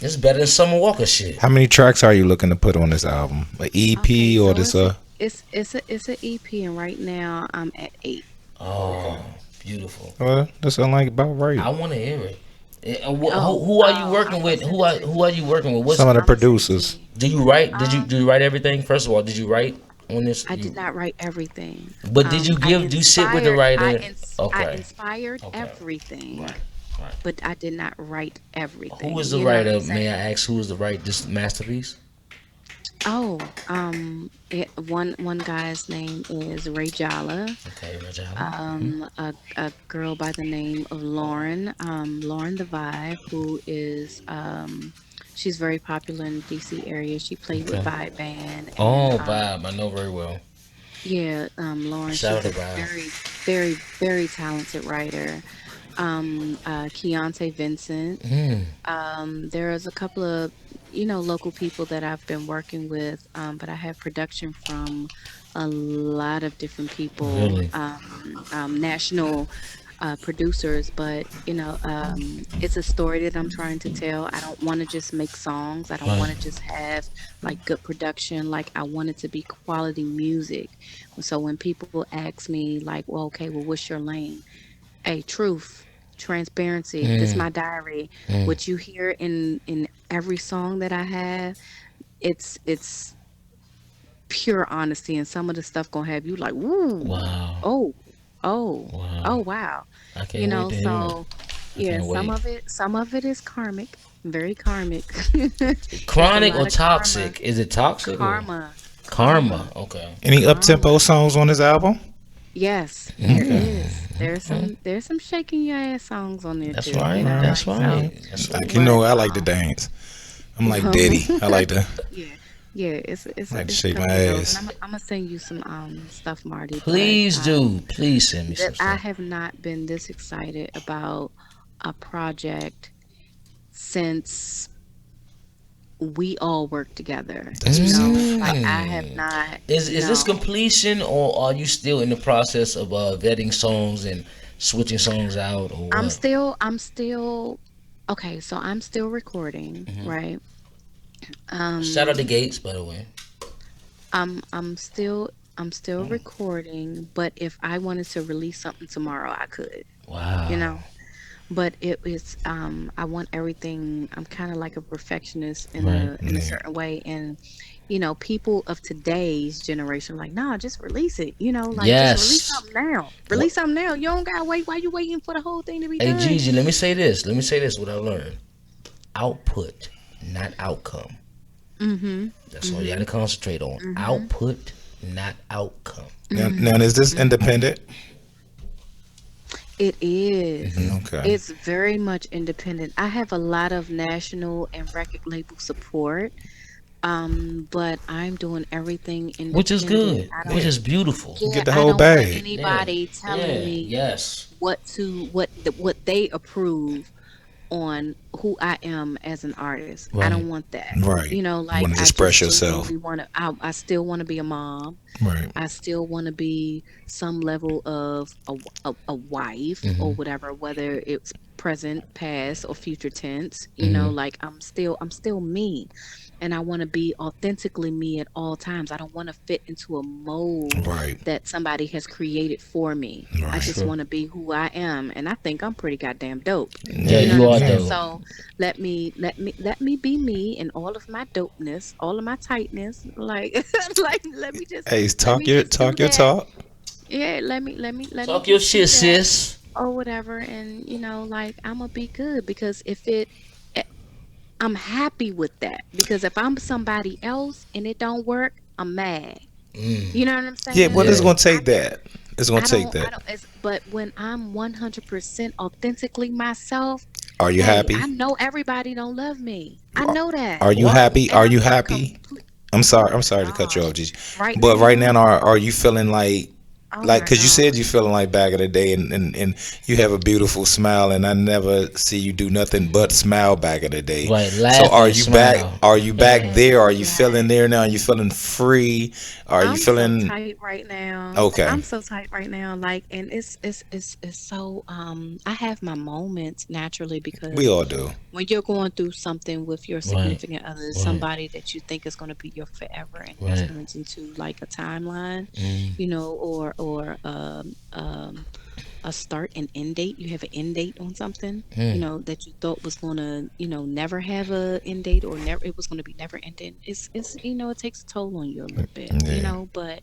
[SPEAKER 1] it's better than Summer Walker shit.
[SPEAKER 3] How many tracks are you looking to put on this album? A
[SPEAKER 2] Okay,
[SPEAKER 3] EP or
[SPEAKER 2] so
[SPEAKER 3] this
[SPEAKER 2] it's a EP, and right now I'm at 8.
[SPEAKER 1] Oh, beautiful.
[SPEAKER 3] well, that sound like about right.
[SPEAKER 1] I want to hear it.
[SPEAKER 2] Oh,
[SPEAKER 1] Who are you
[SPEAKER 2] I'm
[SPEAKER 1] working
[SPEAKER 2] gonna
[SPEAKER 1] with?
[SPEAKER 2] send it to
[SPEAKER 1] Who
[SPEAKER 2] you.
[SPEAKER 1] are you working with?
[SPEAKER 3] Some
[SPEAKER 1] What's
[SPEAKER 3] of the
[SPEAKER 2] I'm gonna send it to
[SPEAKER 3] producers.
[SPEAKER 2] you.
[SPEAKER 1] do you write? Do
[SPEAKER 2] Um,
[SPEAKER 1] you write everything? First of all, did you write on this?
[SPEAKER 2] I did
[SPEAKER 1] You
[SPEAKER 2] not write everything.
[SPEAKER 1] but did you give? Do you sit with the writer?
[SPEAKER 2] I
[SPEAKER 1] Okay,
[SPEAKER 2] inspired
[SPEAKER 1] okay,
[SPEAKER 2] everything,
[SPEAKER 1] right, right.
[SPEAKER 2] but I did not write
[SPEAKER 1] Who
[SPEAKER 2] everything.
[SPEAKER 1] is the
[SPEAKER 2] You know what I'm
[SPEAKER 1] writer? May
[SPEAKER 2] saying?
[SPEAKER 1] I ask who is the writer? This masterpiece.
[SPEAKER 2] Oh, one guy's name is Ray Jala.
[SPEAKER 1] Okay, Rajala. Hmm.
[SPEAKER 2] A girl by the name of Lauren, Lauren the Vibe, who is she's very popular in the DC area. She played with
[SPEAKER 1] Okay.
[SPEAKER 2] Vibe Band, and
[SPEAKER 1] Oh, Bob, I know very well.
[SPEAKER 2] yeah, Lauren,
[SPEAKER 1] Shout
[SPEAKER 2] she's
[SPEAKER 1] out
[SPEAKER 2] a
[SPEAKER 1] to Bob.
[SPEAKER 2] very talented writer. Keontae Vincent.
[SPEAKER 1] Mm,
[SPEAKER 2] There's a couple of, local people that I've been working with, but I have production from a lot of different people,
[SPEAKER 1] really?
[SPEAKER 2] national producers, but it's a story that I'm trying to tell. I don't want to just make songs. I don't
[SPEAKER 1] Right.
[SPEAKER 2] want to just have like good production. Like I want it to be quality music. So when people ask me like, well, okay, well, what's your lane? Hey, truth, transparency. This
[SPEAKER 1] Mm,
[SPEAKER 2] my diary.
[SPEAKER 1] mm.
[SPEAKER 2] What you hear in every song that I have, it's pure honesty, and some of the stuff gonna have you like, woo,
[SPEAKER 1] Wow.
[SPEAKER 2] oh, oh,
[SPEAKER 1] Wow.
[SPEAKER 2] oh, wow.
[SPEAKER 1] I can't wait to hear it.
[SPEAKER 2] So
[SPEAKER 1] I
[SPEAKER 2] yeah,
[SPEAKER 1] can't wait.
[SPEAKER 2] some of it is karmic, very karmic. It's a
[SPEAKER 1] Chronic or
[SPEAKER 2] lot of karma,
[SPEAKER 1] toxic? Is it toxic or
[SPEAKER 2] karma,
[SPEAKER 1] karma?
[SPEAKER 2] karma,
[SPEAKER 1] Okay.
[SPEAKER 3] Any up tempo
[SPEAKER 2] karma.
[SPEAKER 3] songs on this album?
[SPEAKER 2] Yes, there
[SPEAKER 1] Okay.
[SPEAKER 2] is.
[SPEAKER 1] Okay.
[SPEAKER 2] There's some shaking your ass songs on there
[SPEAKER 1] That's
[SPEAKER 2] too,
[SPEAKER 1] right. That's
[SPEAKER 3] All
[SPEAKER 2] So,
[SPEAKER 3] right.
[SPEAKER 1] right. That's
[SPEAKER 3] Like
[SPEAKER 1] right.
[SPEAKER 3] you
[SPEAKER 2] but
[SPEAKER 3] know, I like to dance. I'm like
[SPEAKER 2] um,
[SPEAKER 3] Diddy. I like to
[SPEAKER 2] yeah, yeah, it's a
[SPEAKER 3] shake my
[SPEAKER 2] couple of those, and
[SPEAKER 3] ass.
[SPEAKER 2] I'm gonna send you some stuff, Marty. But
[SPEAKER 1] Please do. Please send me some
[SPEAKER 2] that I
[SPEAKER 1] stuff.
[SPEAKER 2] have not been this excited about a project since we all worked together.
[SPEAKER 3] That's what's up.
[SPEAKER 2] Like I have
[SPEAKER 1] Mm.
[SPEAKER 2] not.
[SPEAKER 1] Is this
[SPEAKER 2] No,
[SPEAKER 1] completion, or are you still in the process of vetting songs and switching songs out, or what?
[SPEAKER 2] I'm still. Okay, so I'm still recording,
[SPEAKER 1] Hmm.
[SPEAKER 2] right?
[SPEAKER 1] Shout out to
[SPEAKER 2] Um,
[SPEAKER 1] Gates, by the way.
[SPEAKER 2] I'm still recording, but if I wanted to release something tomorrow, I could, you
[SPEAKER 1] Wow.
[SPEAKER 2] know. But it is I want everything. I'm kind of like a perfectionist
[SPEAKER 1] Right.
[SPEAKER 2] in a
[SPEAKER 3] Yeah.
[SPEAKER 2] certain way, and people of today's generation like, nah, just release it. Like just release
[SPEAKER 1] Yes.
[SPEAKER 2] something now.
[SPEAKER 1] What?
[SPEAKER 2] Release something now. You don't gotta wait. Why you waiting for the whole thing to be
[SPEAKER 1] Hey,
[SPEAKER 2] done?
[SPEAKER 1] Gigi, let me say this. Let me say this. What I learned: output, not outcome.
[SPEAKER 2] Mm-hmm.
[SPEAKER 1] That's all you got to
[SPEAKER 2] Mm-hmm.
[SPEAKER 1] concentrate on.
[SPEAKER 2] Mm-hmm.
[SPEAKER 1] Output, not outcome.
[SPEAKER 3] Now is this
[SPEAKER 2] Mm-hmm.
[SPEAKER 3] independent?
[SPEAKER 2] It is.
[SPEAKER 3] Okay.
[SPEAKER 2] It's very much independent. I have a lot of national and record label support, but I'm doing everything
[SPEAKER 1] Which is
[SPEAKER 2] independent.
[SPEAKER 1] good.
[SPEAKER 2] I
[SPEAKER 1] Which
[SPEAKER 2] don't,
[SPEAKER 3] Yeah.
[SPEAKER 1] is beautiful.
[SPEAKER 3] You
[SPEAKER 2] yeah,
[SPEAKER 3] get the
[SPEAKER 2] I
[SPEAKER 3] whole
[SPEAKER 2] don't want
[SPEAKER 3] bag.
[SPEAKER 1] Yeah.
[SPEAKER 2] anybody telling
[SPEAKER 1] Yeah.
[SPEAKER 2] me
[SPEAKER 1] Yes.
[SPEAKER 2] what they approve on who I am as an artist. I
[SPEAKER 1] Right.
[SPEAKER 2] don't want that.
[SPEAKER 3] Right. You
[SPEAKER 2] Like
[SPEAKER 3] want to
[SPEAKER 2] I
[SPEAKER 3] express
[SPEAKER 2] just
[SPEAKER 3] yourself.
[SPEAKER 2] genuinely want to. I still want to be a mom.
[SPEAKER 3] Right.
[SPEAKER 2] I still want to be some level of a wife or
[SPEAKER 1] Mm-hmm.
[SPEAKER 2] whatever, whether it's present, past, or future tense.
[SPEAKER 1] Mm-hmm.
[SPEAKER 2] Like I'm still me, and I want to be authentically me at all times. I don't want to fit into a mold
[SPEAKER 3] Right.
[SPEAKER 2] that somebody has created for me. I
[SPEAKER 3] Right.
[SPEAKER 2] just
[SPEAKER 1] True.
[SPEAKER 2] want to be who I am, and I think I'm pretty goddamn dope.
[SPEAKER 1] Yeah,
[SPEAKER 2] You know
[SPEAKER 3] Yeah.
[SPEAKER 2] what
[SPEAKER 1] you
[SPEAKER 2] I'm
[SPEAKER 1] are
[SPEAKER 2] saying?
[SPEAKER 3] Yeah.
[SPEAKER 1] dope.
[SPEAKER 2] So let me be me in all of my dopeness, all of my tightness. Like like
[SPEAKER 3] Hey,
[SPEAKER 2] let me just do
[SPEAKER 3] talk your
[SPEAKER 2] that.
[SPEAKER 3] talk.
[SPEAKER 2] Yeah, let me
[SPEAKER 1] Talk your
[SPEAKER 2] just do
[SPEAKER 1] shit,
[SPEAKER 2] that
[SPEAKER 1] sis.
[SPEAKER 2] or whatever, and like I'm gonna be good because eh, I'm happy with that because if I'm somebody else and it don't work, I'm mad. You know what I'm
[SPEAKER 3] Yeah,
[SPEAKER 2] saying?
[SPEAKER 3] well, it's
[SPEAKER 1] Yeah.
[SPEAKER 3] gonna
[SPEAKER 2] I
[SPEAKER 3] take that. It's gonna take
[SPEAKER 2] I
[SPEAKER 3] that.
[SPEAKER 2] don't, but when I'm 100% authentically myself,
[SPEAKER 3] Are you
[SPEAKER 2] hey, I
[SPEAKER 3] happy?
[SPEAKER 2] know everybody don't love me. I know that.
[SPEAKER 3] Are you
[SPEAKER 1] Why?
[SPEAKER 3] happy?
[SPEAKER 2] And
[SPEAKER 3] Are
[SPEAKER 2] I'm
[SPEAKER 3] you
[SPEAKER 2] a
[SPEAKER 3] happy?
[SPEAKER 2] complete,
[SPEAKER 3] I'm
[SPEAKER 2] oh
[SPEAKER 3] sorry to cut you off,
[SPEAKER 2] gosh.
[SPEAKER 3] Gigi.
[SPEAKER 2] Right
[SPEAKER 3] But right now,
[SPEAKER 2] now,
[SPEAKER 3] are you feeling
[SPEAKER 2] oh
[SPEAKER 3] like,
[SPEAKER 2] my
[SPEAKER 3] cause you said
[SPEAKER 2] gosh.
[SPEAKER 3] you feeling like back in the day, and you have a beautiful smile, and I never see you do nothing but smile back in the day.
[SPEAKER 1] Right.
[SPEAKER 3] So
[SPEAKER 1] Laugh and smile.
[SPEAKER 3] are you back there? Are you feeling there now? Are you
[SPEAKER 2] Exactly.
[SPEAKER 3] feeling free? Are you
[SPEAKER 2] I'm so
[SPEAKER 3] feeling
[SPEAKER 2] tight right now.
[SPEAKER 3] okay?
[SPEAKER 2] I'm so tight right now. Like, and it's so I have my moments naturally
[SPEAKER 3] We
[SPEAKER 2] because
[SPEAKER 3] all do.
[SPEAKER 2] when you're going through something with your
[SPEAKER 1] Right.
[SPEAKER 2] significant other,
[SPEAKER 1] Right.
[SPEAKER 2] somebody that you think is going to be your forever, and it
[SPEAKER 1] Right.
[SPEAKER 2] turns into like a timeline,
[SPEAKER 1] Mm.
[SPEAKER 2] or a start and end date. You have an end date on something,
[SPEAKER 1] Mm.
[SPEAKER 2] that you thought was gonna, never have a end date, or never it was gonna be never ending. It's it takes a toll on you a little bit,
[SPEAKER 3] Yeah,
[SPEAKER 2] but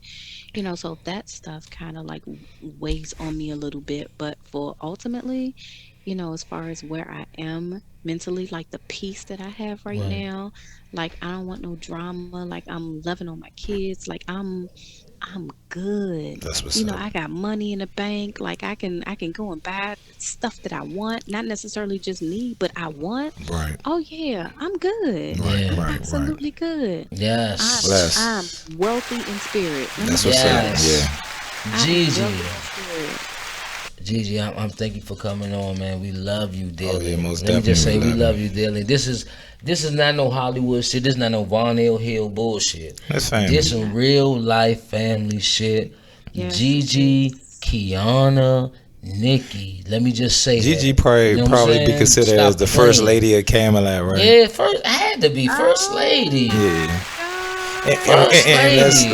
[SPEAKER 2] so that stuff kind of like weighs on me a little bit. But for ultimately, as far as where I am mentally, like the peace that I have right
[SPEAKER 1] Right.
[SPEAKER 2] now, like I don't want no drama. Like I'm loving on my kids. Like I'm good.
[SPEAKER 3] that's what's up.
[SPEAKER 2] I got money in the bank. Like I can go and buy stuff that I want, not necessarily just need, but I want.
[SPEAKER 3] Right,
[SPEAKER 2] Oh yeah, I'm good.
[SPEAKER 3] right,
[SPEAKER 1] Yeah.
[SPEAKER 2] I'm
[SPEAKER 3] right, right.
[SPEAKER 2] absolutely good.
[SPEAKER 1] Yes.
[SPEAKER 2] I'm
[SPEAKER 3] Bless.
[SPEAKER 2] wealthy in spirit. Let me
[SPEAKER 3] That's
[SPEAKER 2] just
[SPEAKER 3] what's
[SPEAKER 2] say
[SPEAKER 3] up.
[SPEAKER 2] that.
[SPEAKER 1] Yes.
[SPEAKER 3] Yeah.
[SPEAKER 2] I am
[SPEAKER 1] Gigi.
[SPEAKER 2] wealthy in spirit.
[SPEAKER 1] Gigi, I'm thank you for coming on, man. We love you
[SPEAKER 3] Oh yeah,
[SPEAKER 1] dearly.
[SPEAKER 3] most
[SPEAKER 1] Let me just
[SPEAKER 3] definitely
[SPEAKER 1] say
[SPEAKER 3] we
[SPEAKER 1] we
[SPEAKER 3] love you.
[SPEAKER 1] love you dearly. This is not no Hollywood shit. This is not no Von Hill bullshit.
[SPEAKER 3] That's
[SPEAKER 1] This
[SPEAKER 3] family.
[SPEAKER 1] some
[SPEAKER 2] Yeah.
[SPEAKER 1] real life family shit.
[SPEAKER 2] Yes, it
[SPEAKER 1] Gigi,
[SPEAKER 2] is.
[SPEAKER 1] Kiana, Nikki. Let me just say
[SPEAKER 3] Gigi
[SPEAKER 1] that. You know what I'm
[SPEAKER 3] probably be
[SPEAKER 1] saying?
[SPEAKER 3] considered as
[SPEAKER 1] Stop
[SPEAKER 3] the first
[SPEAKER 1] playing.
[SPEAKER 3] lady of Camelot, right?
[SPEAKER 1] Yeah, first I had to be first
[SPEAKER 2] Oh
[SPEAKER 1] lady.
[SPEAKER 3] Yeah.
[SPEAKER 2] my
[SPEAKER 1] First
[SPEAKER 3] And
[SPEAKER 2] God.
[SPEAKER 1] lady.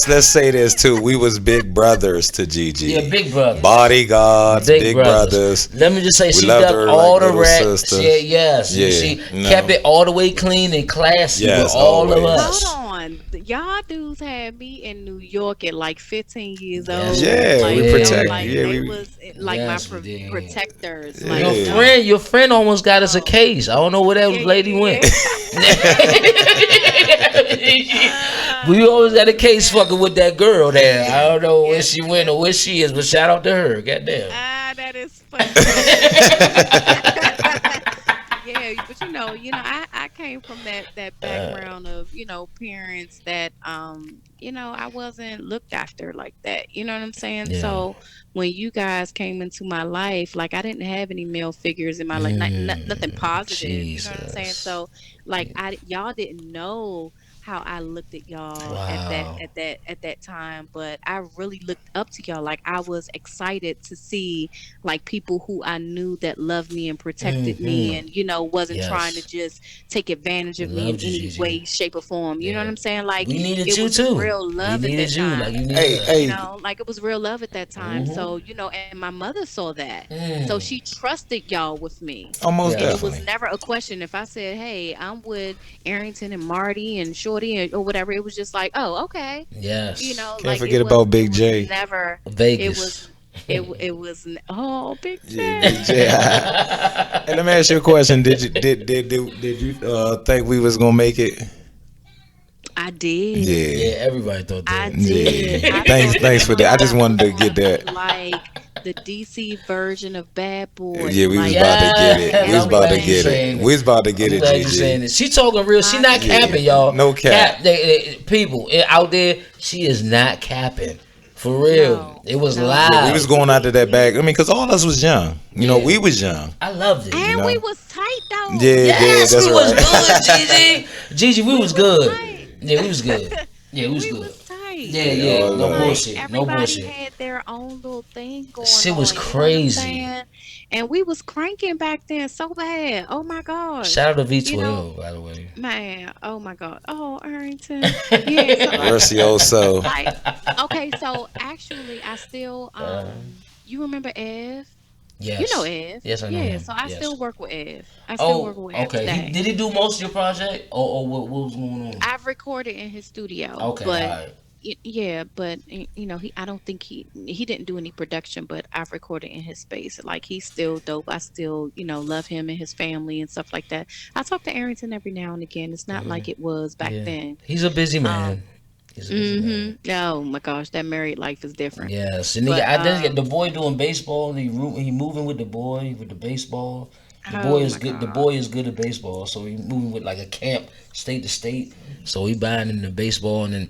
[SPEAKER 3] let's say this too. We was big brothers to
[SPEAKER 1] Yeah,
[SPEAKER 3] Gigi,
[SPEAKER 1] big brothers.
[SPEAKER 3] bodyguards,
[SPEAKER 1] Big
[SPEAKER 3] big
[SPEAKER 1] brothers.
[SPEAKER 3] brothers.
[SPEAKER 1] Let me just say,
[SPEAKER 3] We
[SPEAKER 1] she
[SPEAKER 3] loved
[SPEAKER 1] ducked
[SPEAKER 3] her like
[SPEAKER 1] all the
[SPEAKER 3] little
[SPEAKER 1] racks.
[SPEAKER 3] sister.
[SPEAKER 1] Yeah, yes,
[SPEAKER 3] Yeah,
[SPEAKER 1] she kept
[SPEAKER 3] no,
[SPEAKER 1] it all the way clean and classy with
[SPEAKER 3] yes,
[SPEAKER 1] all of
[SPEAKER 2] Hold
[SPEAKER 3] always.
[SPEAKER 1] us.
[SPEAKER 2] on. Y'all dudes had me in New York at like 15 years
[SPEAKER 1] Yes, we
[SPEAKER 2] old.
[SPEAKER 3] Yeah, we
[SPEAKER 2] Like,
[SPEAKER 3] protect.
[SPEAKER 1] did.
[SPEAKER 2] like
[SPEAKER 3] Yeah,
[SPEAKER 2] they
[SPEAKER 3] we.
[SPEAKER 2] was like my
[SPEAKER 1] Yes, we did.
[SPEAKER 2] protectors. Like,
[SPEAKER 3] Yeah.
[SPEAKER 1] Your friend almost got us a
[SPEAKER 2] no.
[SPEAKER 1] case. I don't know where that
[SPEAKER 2] Yeah, yeah,
[SPEAKER 1] lady
[SPEAKER 2] yeah,
[SPEAKER 1] went. We always got a case fucking with that girl there. I don't know where
[SPEAKER 2] yes,
[SPEAKER 1] she went
[SPEAKER 2] yes.
[SPEAKER 1] or where she is, but shout out to her. Goddamn.
[SPEAKER 2] That is funny. Yeah, but I came from that background of, parents that I wasn't looked after like that. You know what I'm saying?
[SPEAKER 1] Yeah.
[SPEAKER 2] So when you guys came into my life, like I didn't have any male figures in my life, nothing positive. You know what I'm saying?
[SPEAKER 1] Jesus.
[SPEAKER 2] So like y'all didn't know how I looked at y'all at that
[SPEAKER 1] Wow.
[SPEAKER 2] at that at that time, but I really looked up to y'all. Like I was excited to see like people who I knew that loved me and protected me,
[SPEAKER 1] Hmm.
[SPEAKER 2] and wasn't trying to
[SPEAKER 1] Yes.
[SPEAKER 2] just take advantage
[SPEAKER 1] We
[SPEAKER 2] of me in
[SPEAKER 1] loved you,
[SPEAKER 2] any
[SPEAKER 1] Gigi.
[SPEAKER 2] way, shape, or form. You know what
[SPEAKER 1] Yeah.
[SPEAKER 2] I'm saying? Like
[SPEAKER 1] We needed
[SPEAKER 2] it
[SPEAKER 1] you
[SPEAKER 2] was
[SPEAKER 1] too.
[SPEAKER 2] real
[SPEAKER 1] We
[SPEAKER 2] love at that
[SPEAKER 1] needed you like
[SPEAKER 2] time.
[SPEAKER 1] you needed
[SPEAKER 3] Hey,
[SPEAKER 1] us.
[SPEAKER 3] hey,
[SPEAKER 2] Like it was real love at that time.
[SPEAKER 1] Mm-hmm.
[SPEAKER 2] So, and my mother saw that. So
[SPEAKER 1] Mm.
[SPEAKER 2] she trusted y'all with me.
[SPEAKER 3] almost
[SPEAKER 2] And it
[SPEAKER 1] Yes.
[SPEAKER 2] was
[SPEAKER 3] definitely.
[SPEAKER 2] never a question if I said, "Hey, I'm with Arrington and Marty and Shorty or whatever." It was just like, "Oh, okay."
[SPEAKER 1] Yes.
[SPEAKER 3] Can't
[SPEAKER 2] Like
[SPEAKER 3] forget about
[SPEAKER 2] it
[SPEAKER 3] Big
[SPEAKER 2] was
[SPEAKER 3] J.
[SPEAKER 2] never it was
[SPEAKER 1] Vegas.
[SPEAKER 2] oh, Big
[SPEAKER 3] Yeah, Big
[SPEAKER 2] J.
[SPEAKER 3] J. And let me ask you a question. Did you think we was gonna make it?
[SPEAKER 2] I did.
[SPEAKER 1] Yeah,
[SPEAKER 3] Yeah,
[SPEAKER 1] everybody thought
[SPEAKER 2] I
[SPEAKER 1] that.
[SPEAKER 2] did.
[SPEAKER 3] yeah.
[SPEAKER 2] I
[SPEAKER 3] Thanks,
[SPEAKER 2] thought this
[SPEAKER 3] thanks for that. I just
[SPEAKER 2] one
[SPEAKER 3] wanted
[SPEAKER 2] was
[SPEAKER 3] to
[SPEAKER 2] going
[SPEAKER 3] get
[SPEAKER 2] to be
[SPEAKER 3] that.
[SPEAKER 2] like the DC version of Bad Boy.
[SPEAKER 3] Yeah, we was
[SPEAKER 2] Like
[SPEAKER 3] about to get
[SPEAKER 1] Yes,
[SPEAKER 3] it. We was
[SPEAKER 1] I'm
[SPEAKER 3] about to
[SPEAKER 1] glad you
[SPEAKER 3] get
[SPEAKER 2] everything.
[SPEAKER 3] it.
[SPEAKER 1] saying
[SPEAKER 3] We
[SPEAKER 1] it.
[SPEAKER 3] was about to get
[SPEAKER 1] I'm
[SPEAKER 3] it,
[SPEAKER 1] glad you saying
[SPEAKER 3] GG.
[SPEAKER 1] it. She talking real. She
[SPEAKER 2] My
[SPEAKER 1] not
[SPEAKER 3] Yeah,
[SPEAKER 1] capping,
[SPEAKER 2] goodness.
[SPEAKER 1] y'all.
[SPEAKER 3] no cap.
[SPEAKER 1] People out there. She is not capping. For real.
[SPEAKER 2] No,
[SPEAKER 1] It was
[SPEAKER 2] no.
[SPEAKER 3] Yeah, we was
[SPEAKER 1] live.
[SPEAKER 3] going out to that bag. I
[SPEAKER 2] We
[SPEAKER 3] mean, cause all us was young.
[SPEAKER 1] Yeah,
[SPEAKER 3] We was young.
[SPEAKER 1] I loved it.
[SPEAKER 3] You
[SPEAKER 2] and we
[SPEAKER 3] know.
[SPEAKER 2] was tight though.
[SPEAKER 3] Yeah, yeah,
[SPEAKER 1] Yes,
[SPEAKER 3] that's
[SPEAKER 1] we was
[SPEAKER 3] right.
[SPEAKER 1] good, Gigi. Gigi, we
[SPEAKER 2] We
[SPEAKER 1] was
[SPEAKER 2] was
[SPEAKER 1] good.
[SPEAKER 2] tight.
[SPEAKER 1] Yeah, we was good. Yeah, we was
[SPEAKER 2] We
[SPEAKER 1] good.
[SPEAKER 2] was tight.
[SPEAKER 1] Yeah,
[SPEAKER 3] Yeah,
[SPEAKER 1] yeah.
[SPEAKER 2] It
[SPEAKER 3] all
[SPEAKER 2] was
[SPEAKER 1] No
[SPEAKER 3] love.
[SPEAKER 2] like
[SPEAKER 1] bullshit. No
[SPEAKER 2] everybody
[SPEAKER 1] bullshit.
[SPEAKER 2] had their own little thing going
[SPEAKER 1] Shit was
[SPEAKER 2] on. You know what I'm
[SPEAKER 1] crazy.
[SPEAKER 2] saying? And we was cranking back then so bad. Oh my
[SPEAKER 1] Shout
[SPEAKER 2] gosh.
[SPEAKER 1] out to
[SPEAKER 2] You know,
[SPEAKER 1] V12, by the way.
[SPEAKER 2] man. Oh my God. Oh, Arrington. Yeah. So
[SPEAKER 3] Mercioso.
[SPEAKER 2] like, okay. So actually, I still
[SPEAKER 1] Uh,
[SPEAKER 2] You remember Ev? You know
[SPEAKER 1] yes.
[SPEAKER 2] Ev.
[SPEAKER 1] Yes, I know
[SPEAKER 2] Yeah.
[SPEAKER 1] him.
[SPEAKER 2] So I
[SPEAKER 1] Yes.
[SPEAKER 2] still work with Ev. I still work
[SPEAKER 1] Oh,
[SPEAKER 2] with Ev
[SPEAKER 1] okay. He
[SPEAKER 2] today.
[SPEAKER 1] did he do most of your project, or what was going on?
[SPEAKER 2] I've recorded in his studio,
[SPEAKER 1] Okay, all
[SPEAKER 2] but
[SPEAKER 1] right.
[SPEAKER 2] yeah, but he I don't think he didn't do any production, but I've recorded in his space. Like he's still dope. I still, love him and his family and stuff like that. I talk to Arrington every now and again. It's not
[SPEAKER 1] Hmm.
[SPEAKER 2] like it was back
[SPEAKER 1] Yeah,
[SPEAKER 2] then.
[SPEAKER 1] he's a busy
[SPEAKER 2] Um
[SPEAKER 1] man. He's a busy man.
[SPEAKER 2] Mm-hmm. Oh my gosh, that married life is different.
[SPEAKER 1] Yes, and
[SPEAKER 2] But
[SPEAKER 1] I did get the boy doing baseball. He moving with the boy with the baseball. The boy
[SPEAKER 2] oh
[SPEAKER 1] is
[SPEAKER 2] my
[SPEAKER 1] good. The
[SPEAKER 2] God.
[SPEAKER 1] boy is good at baseball, so he moving with like a camp, state to state. So he buying in the baseball, and then,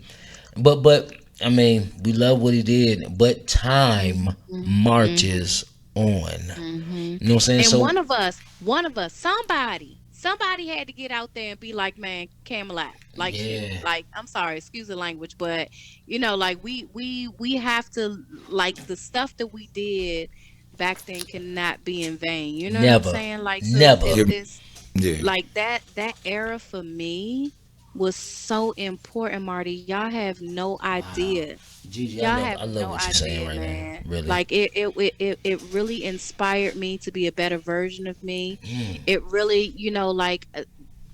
[SPEAKER 1] but I mean, we love what he did, but time
[SPEAKER 2] Mm-hmm.
[SPEAKER 1] marches on.
[SPEAKER 2] Hmm.
[SPEAKER 1] You know what I'm saying?
[SPEAKER 2] And
[SPEAKER 1] So
[SPEAKER 2] one of us, somebody had to get out there and be like, man, Camelot, like you.
[SPEAKER 1] yeah,
[SPEAKER 2] Like, I'm sorry, excuse the language, but like we have to, like, the stuff that we did back then cannot be in vain. You know what I'm
[SPEAKER 1] never,
[SPEAKER 2] saying? Like, so
[SPEAKER 1] never.
[SPEAKER 3] Yeah,
[SPEAKER 2] it's
[SPEAKER 3] yeah.
[SPEAKER 2] like that era for me was so important, Marty. Y'all have no
[SPEAKER 1] Wow,
[SPEAKER 2] idea.
[SPEAKER 1] Gigi,
[SPEAKER 2] Y'all have
[SPEAKER 1] I love
[SPEAKER 2] no
[SPEAKER 1] what you're saying
[SPEAKER 2] idea,
[SPEAKER 1] right now.
[SPEAKER 2] man.
[SPEAKER 1] Really.
[SPEAKER 2] Like it really inspired me to be a better version of me.
[SPEAKER 1] Mm,
[SPEAKER 2] It really, like,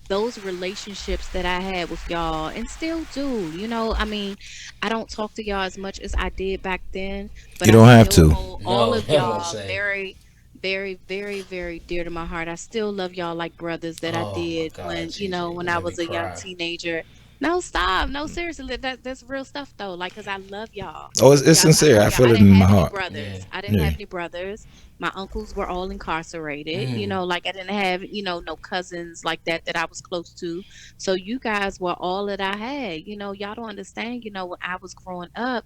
[SPEAKER 2] those relationships that I had with y'all and still do. I mean, I don't talk to y'all as much as I did back then, but
[SPEAKER 3] You
[SPEAKER 2] I
[SPEAKER 3] don't have
[SPEAKER 2] still
[SPEAKER 3] to.
[SPEAKER 2] hold all
[SPEAKER 1] no,
[SPEAKER 2] of
[SPEAKER 1] that's what I'm
[SPEAKER 2] y'all
[SPEAKER 1] saying.
[SPEAKER 2] very, very, very, very dear to my heart. I still love y'all like brothers that I
[SPEAKER 1] Oh my
[SPEAKER 2] did
[SPEAKER 1] God, Gigi,
[SPEAKER 2] when
[SPEAKER 1] you
[SPEAKER 2] I
[SPEAKER 1] made me
[SPEAKER 2] was a young
[SPEAKER 1] cry.
[SPEAKER 2] teenager. No, stop. No, seriously, that's real stuff though. Like, cause I love y'all.
[SPEAKER 3] Oh, it's
[SPEAKER 2] Y'all, I
[SPEAKER 3] sincere.
[SPEAKER 2] love
[SPEAKER 3] I
[SPEAKER 2] y'all.
[SPEAKER 3] feel
[SPEAKER 2] I
[SPEAKER 3] it
[SPEAKER 2] didn't
[SPEAKER 3] in my
[SPEAKER 2] have any
[SPEAKER 3] heart.
[SPEAKER 2] brothers.
[SPEAKER 1] Yeah.
[SPEAKER 2] I didn't
[SPEAKER 3] Yeah.
[SPEAKER 2] have any brothers. My uncles were all incarcerated.
[SPEAKER 1] Mm.
[SPEAKER 2] Like, I didn't have, no cousins like that I was close to. So you guys were all that I had. Y'all don't understand, when I was growing up,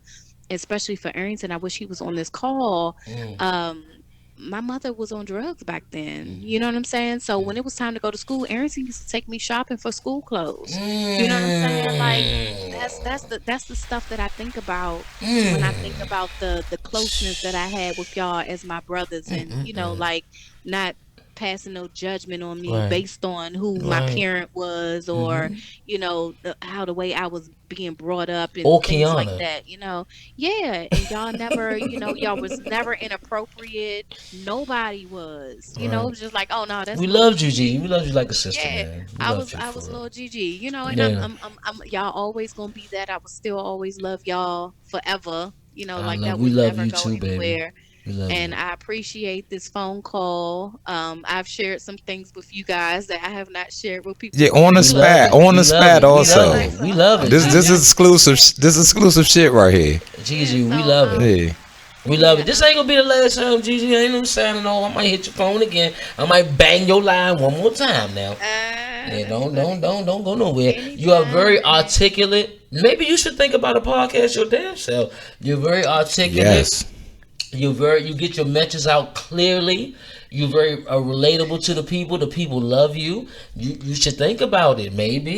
[SPEAKER 2] especially for Arrington, I wish he was on this call.
[SPEAKER 1] Mm.
[SPEAKER 2] Um, my mother was on drugs back then. You know what I'm saying? So when it was time to go to school, Arrington used to take me shopping for school clothes. You know what I'm saying? Like,
[SPEAKER 1] Mm.
[SPEAKER 2] that's the stuff that I think about when I think
[SPEAKER 1] Mm.
[SPEAKER 2] about the closeness that I had with y'all as my brothers, and like, not passing no judgment on me
[SPEAKER 1] Right.
[SPEAKER 2] based on who my
[SPEAKER 1] Right.
[SPEAKER 2] parent was, or
[SPEAKER 1] Mm-hmm.
[SPEAKER 2] how the way I was being brought up and
[SPEAKER 1] Or
[SPEAKER 2] things like
[SPEAKER 1] Kiana.
[SPEAKER 2] that. Yeah, and y'all never, y'all was never inappropriate. Nobody was. It
[SPEAKER 1] Right.
[SPEAKER 2] was just like, oh no, that's
[SPEAKER 1] We
[SPEAKER 2] little
[SPEAKER 1] loved you, G. We
[SPEAKER 2] Gigi.
[SPEAKER 1] loved you like a sister,
[SPEAKER 2] Yeah,
[SPEAKER 1] man. We
[SPEAKER 2] I
[SPEAKER 1] loved
[SPEAKER 2] was
[SPEAKER 1] you
[SPEAKER 2] I
[SPEAKER 1] for
[SPEAKER 2] was
[SPEAKER 1] real.
[SPEAKER 2] little Gigi, and
[SPEAKER 1] Yeah.
[SPEAKER 2] I'm y'all always gonna be that. I will still always love y'all forever. Like, that
[SPEAKER 1] We
[SPEAKER 2] would
[SPEAKER 1] love
[SPEAKER 2] never
[SPEAKER 1] you
[SPEAKER 2] go
[SPEAKER 1] too, baby.
[SPEAKER 2] anywhere.
[SPEAKER 1] We love
[SPEAKER 2] And
[SPEAKER 1] you.
[SPEAKER 2] I appreciate this phone call. I've shared some things with you guys that I have not shared with people
[SPEAKER 3] Yeah, on the
[SPEAKER 1] We
[SPEAKER 2] before.
[SPEAKER 1] love
[SPEAKER 3] spat.
[SPEAKER 1] it.
[SPEAKER 3] On
[SPEAKER 1] We
[SPEAKER 3] the
[SPEAKER 1] love
[SPEAKER 3] spat
[SPEAKER 1] it. We love
[SPEAKER 3] also.
[SPEAKER 2] Like,
[SPEAKER 1] it.
[SPEAKER 2] so
[SPEAKER 1] We
[SPEAKER 2] I'm
[SPEAKER 1] love
[SPEAKER 2] so
[SPEAKER 1] it,
[SPEAKER 3] This
[SPEAKER 1] Gigi.
[SPEAKER 3] is exclusive.
[SPEAKER 2] yeah,
[SPEAKER 3] This is exclusive shit right here.
[SPEAKER 2] yeah.
[SPEAKER 1] Gigi, we
[SPEAKER 2] So
[SPEAKER 1] love it.
[SPEAKER 3] Yeah.
[SPEAKER 1] We love it.
[SPEAKER 2] yeah,
[SPEAKER 1] This ain't gonna be the last time, Gigi. Ain't no signing off. I might hit your phone again. I might bang your line one more time now. Yeah, don't go nowhere. You are
[SPEAKER 2] anytime,
[SPEAKER 1] very
[SPEAKER 2] man.
[SPEAKER 1] articulate. Maybe you should think about a podcast your damn self. You're very articulate.
[SPEAKER 3] Yes.
[SPEAKER 1] You get your messages out clearly. You're very relatable to the people. The people love you. You should think about it. Maybe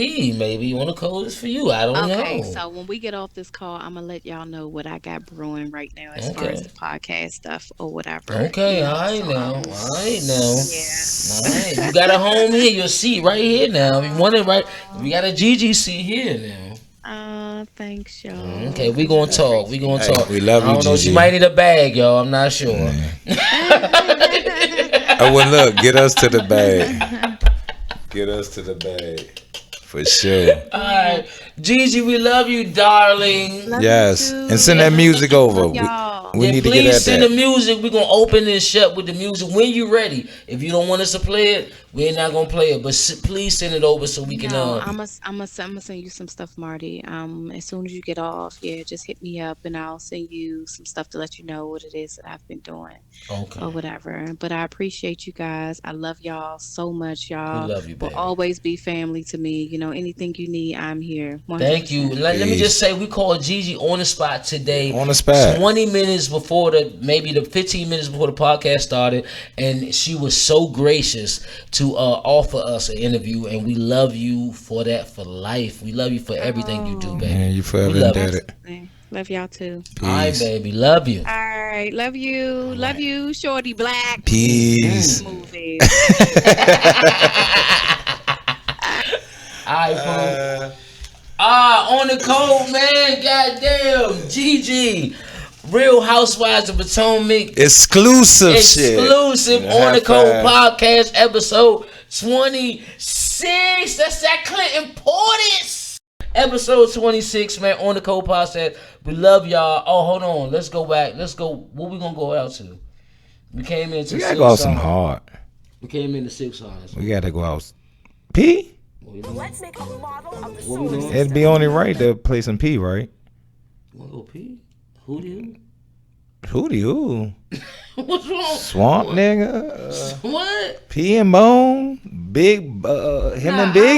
[SPEAKER 1] you want to call this for you. I don't
[SPEAKER 2] Okay,
[SPEAKER 1] know.
[SPEAKER 2] so when we get off this call, I'm gonna let y'all know what I got brewing right now as far as
[SPEAKER 1] Okay.
[SPEAKER 2] the podcast stuff or whatever.
[SPEAKER 1] Okay. All right
[SPEAKER 2] So
[SPEAKER 1] now. All right now.
[SPEAKER 2] yeah.
[SPEAKER 1] All right. You got a home here. Your seat right here now. If you want it right, we got a Gigi seat here now.
[SPEAKER 2] Thanks,
[SPEAKER 1] Okay,
[SPEAKER 2] y'all.
[SPEAKER 1] we
[SPEAKER 2] I
[SPEAKER 1] gonna talk. We gonna
[SPEAKER 2] appreciate
[SPEAKER 3] Hey,
[SPEAKER 1] talk.
[SPEAKER 3] we love
[SPEAKER 1] I
[SPEAKER 3] you,
[SPEAKER 1] don't know. She
[SPEAKER 3] Gigi.
[SPEAKER 1] might need a bag, y'all. I'm not sure.
[SPEAKER 3] Yeah. Oh well,
[SPEAKER 2] it.
[SPEAKER 3] look, get us to the bag. Get us to the bag for sure.
[SPEAKER 1] All
[SPEAKER 2] Yeah.
[SPEAKER 1] right, Gigi, we love you, darling.
[SPEAKER 2] Love you
[SPEAKER 3] Yes, and send
[SPEAKER 2] too.
[SPEAKER 3] that music over.
[SPEAKER 2] Love y'all.
[SPEAKER 3] We
[SPEAKER 1] Yeah,
[SPEAKER 3] need to get
[SPEAKER 1] please
[SPEAKER 3] at
[SPEAKER 1] send the
[SPEAKER 3] that.
[SPEAKER 1] music. We're gonna open this shut with the music when you're ready. If you don't want us to play it, we're not gonna play it. But please send it over so we can.
[SPEAKER 2] No, I'm gonna send you some stuff, Marty. As soon as you get off, yeah, just hit me up and I'll send you some stuff to let you know what it is that I've been doing or
[SPEAKER 1] Okay,
[SPEAKER 2] whatever. But I appreciate you guys. I love y'all so much.
[SPEAKER 1] we
[SPEAKER 2] Y'all
[SPEAKER 1] love you,
[SPEAKER 2] will
[SPEAKER 1] baby.
[SPEAKER 2] always be family to me. Anything you need, I'm here,
[SPEAKER 1] Thank you.
[SPEAKER 2] 100%.
[SPEAKER 1] Let me just
[SPEAKER 3] Peace.
[SPEAKER 1] say, we called Gigi on the spot today,
[SPEAKER 3] On the spot.
[SPEAKER 1] 20 minutes before maybe the 15 minutes before the podcast started, and she was so gracious to offer us an interview, and we love you for that for life. We love you for everything you do,
[SPEAKER 2] Oh,
[SPEAKER 3] Man,
[SPEAKER 1] baby.
[SPEAKER 3] you
[SPEAKER 1] We
[SPEAKER 3] forever
[SPEAKER 1] love you.
[SPEAKER 3] indebted.
[SPEAKER 2] absolutely. Love y'all too.
[SPEAKER 1] All right,
[SPEAKER 3] Peace.
[SPEAKER 1] baby. Love you.
[SPEAKER 2] All right. Love you.
[SPEAKER 1] All
[SPEAKER 2] Love
[SPEAKER 1] right.
[SPEAKER 2] you, Shorty Black.
[SPEAKER 3] Peace.
[SPEAKER 2] Movies.
[SPEAKER 1] All right, folks. On the code, man. Goddamn. Gigi. Real Housewives of Potomac.
[SPEAKER 3] Exclusive shit.
[SPEAKER 1] Exclusive on
[SPEAKER 3] High
[SPEAKER 1] the Code
[SPEAKER 3] five.
[SPEAKER 1] podcast episode 26. That's that Clinton Portis. Episode 26, man, on the Code podcast. We love y'all. Oh, hold on. Let's go back. Let's go. What we gonna go out to? We came into
[SPEAKER 3] We gotta
[SPEAKER 1] six
[SPEAKER 3] go out some
[SPEAKER 1] songs.
[SPEAKER 3] hard.
[SPEAKER 1] We came into six songs.
[SPEAKER 3] We gotta go out. P?
[SPEAKER 1] What we doing?
[SPEAKER 4] Let's make a model of the
[SPEAKER 1] What we
[SPEAKER 4] solar
[SPEAKER 1] doing?
[SPEAKER 3] It'd be only right to play some P, right?
[SPEAKER 1] Wanna go pee? Who do you?
[SPEAKER 3] Hootie who?
[SPEAKER 1] What's wrong?
[SPEAKER 3] Swamp nigga.
[SPEAKER 1] What?
[SPEAKER 3] P and Bone. Big him
[SPEAKER 1] Nah,
[SPEAKER 3] and Big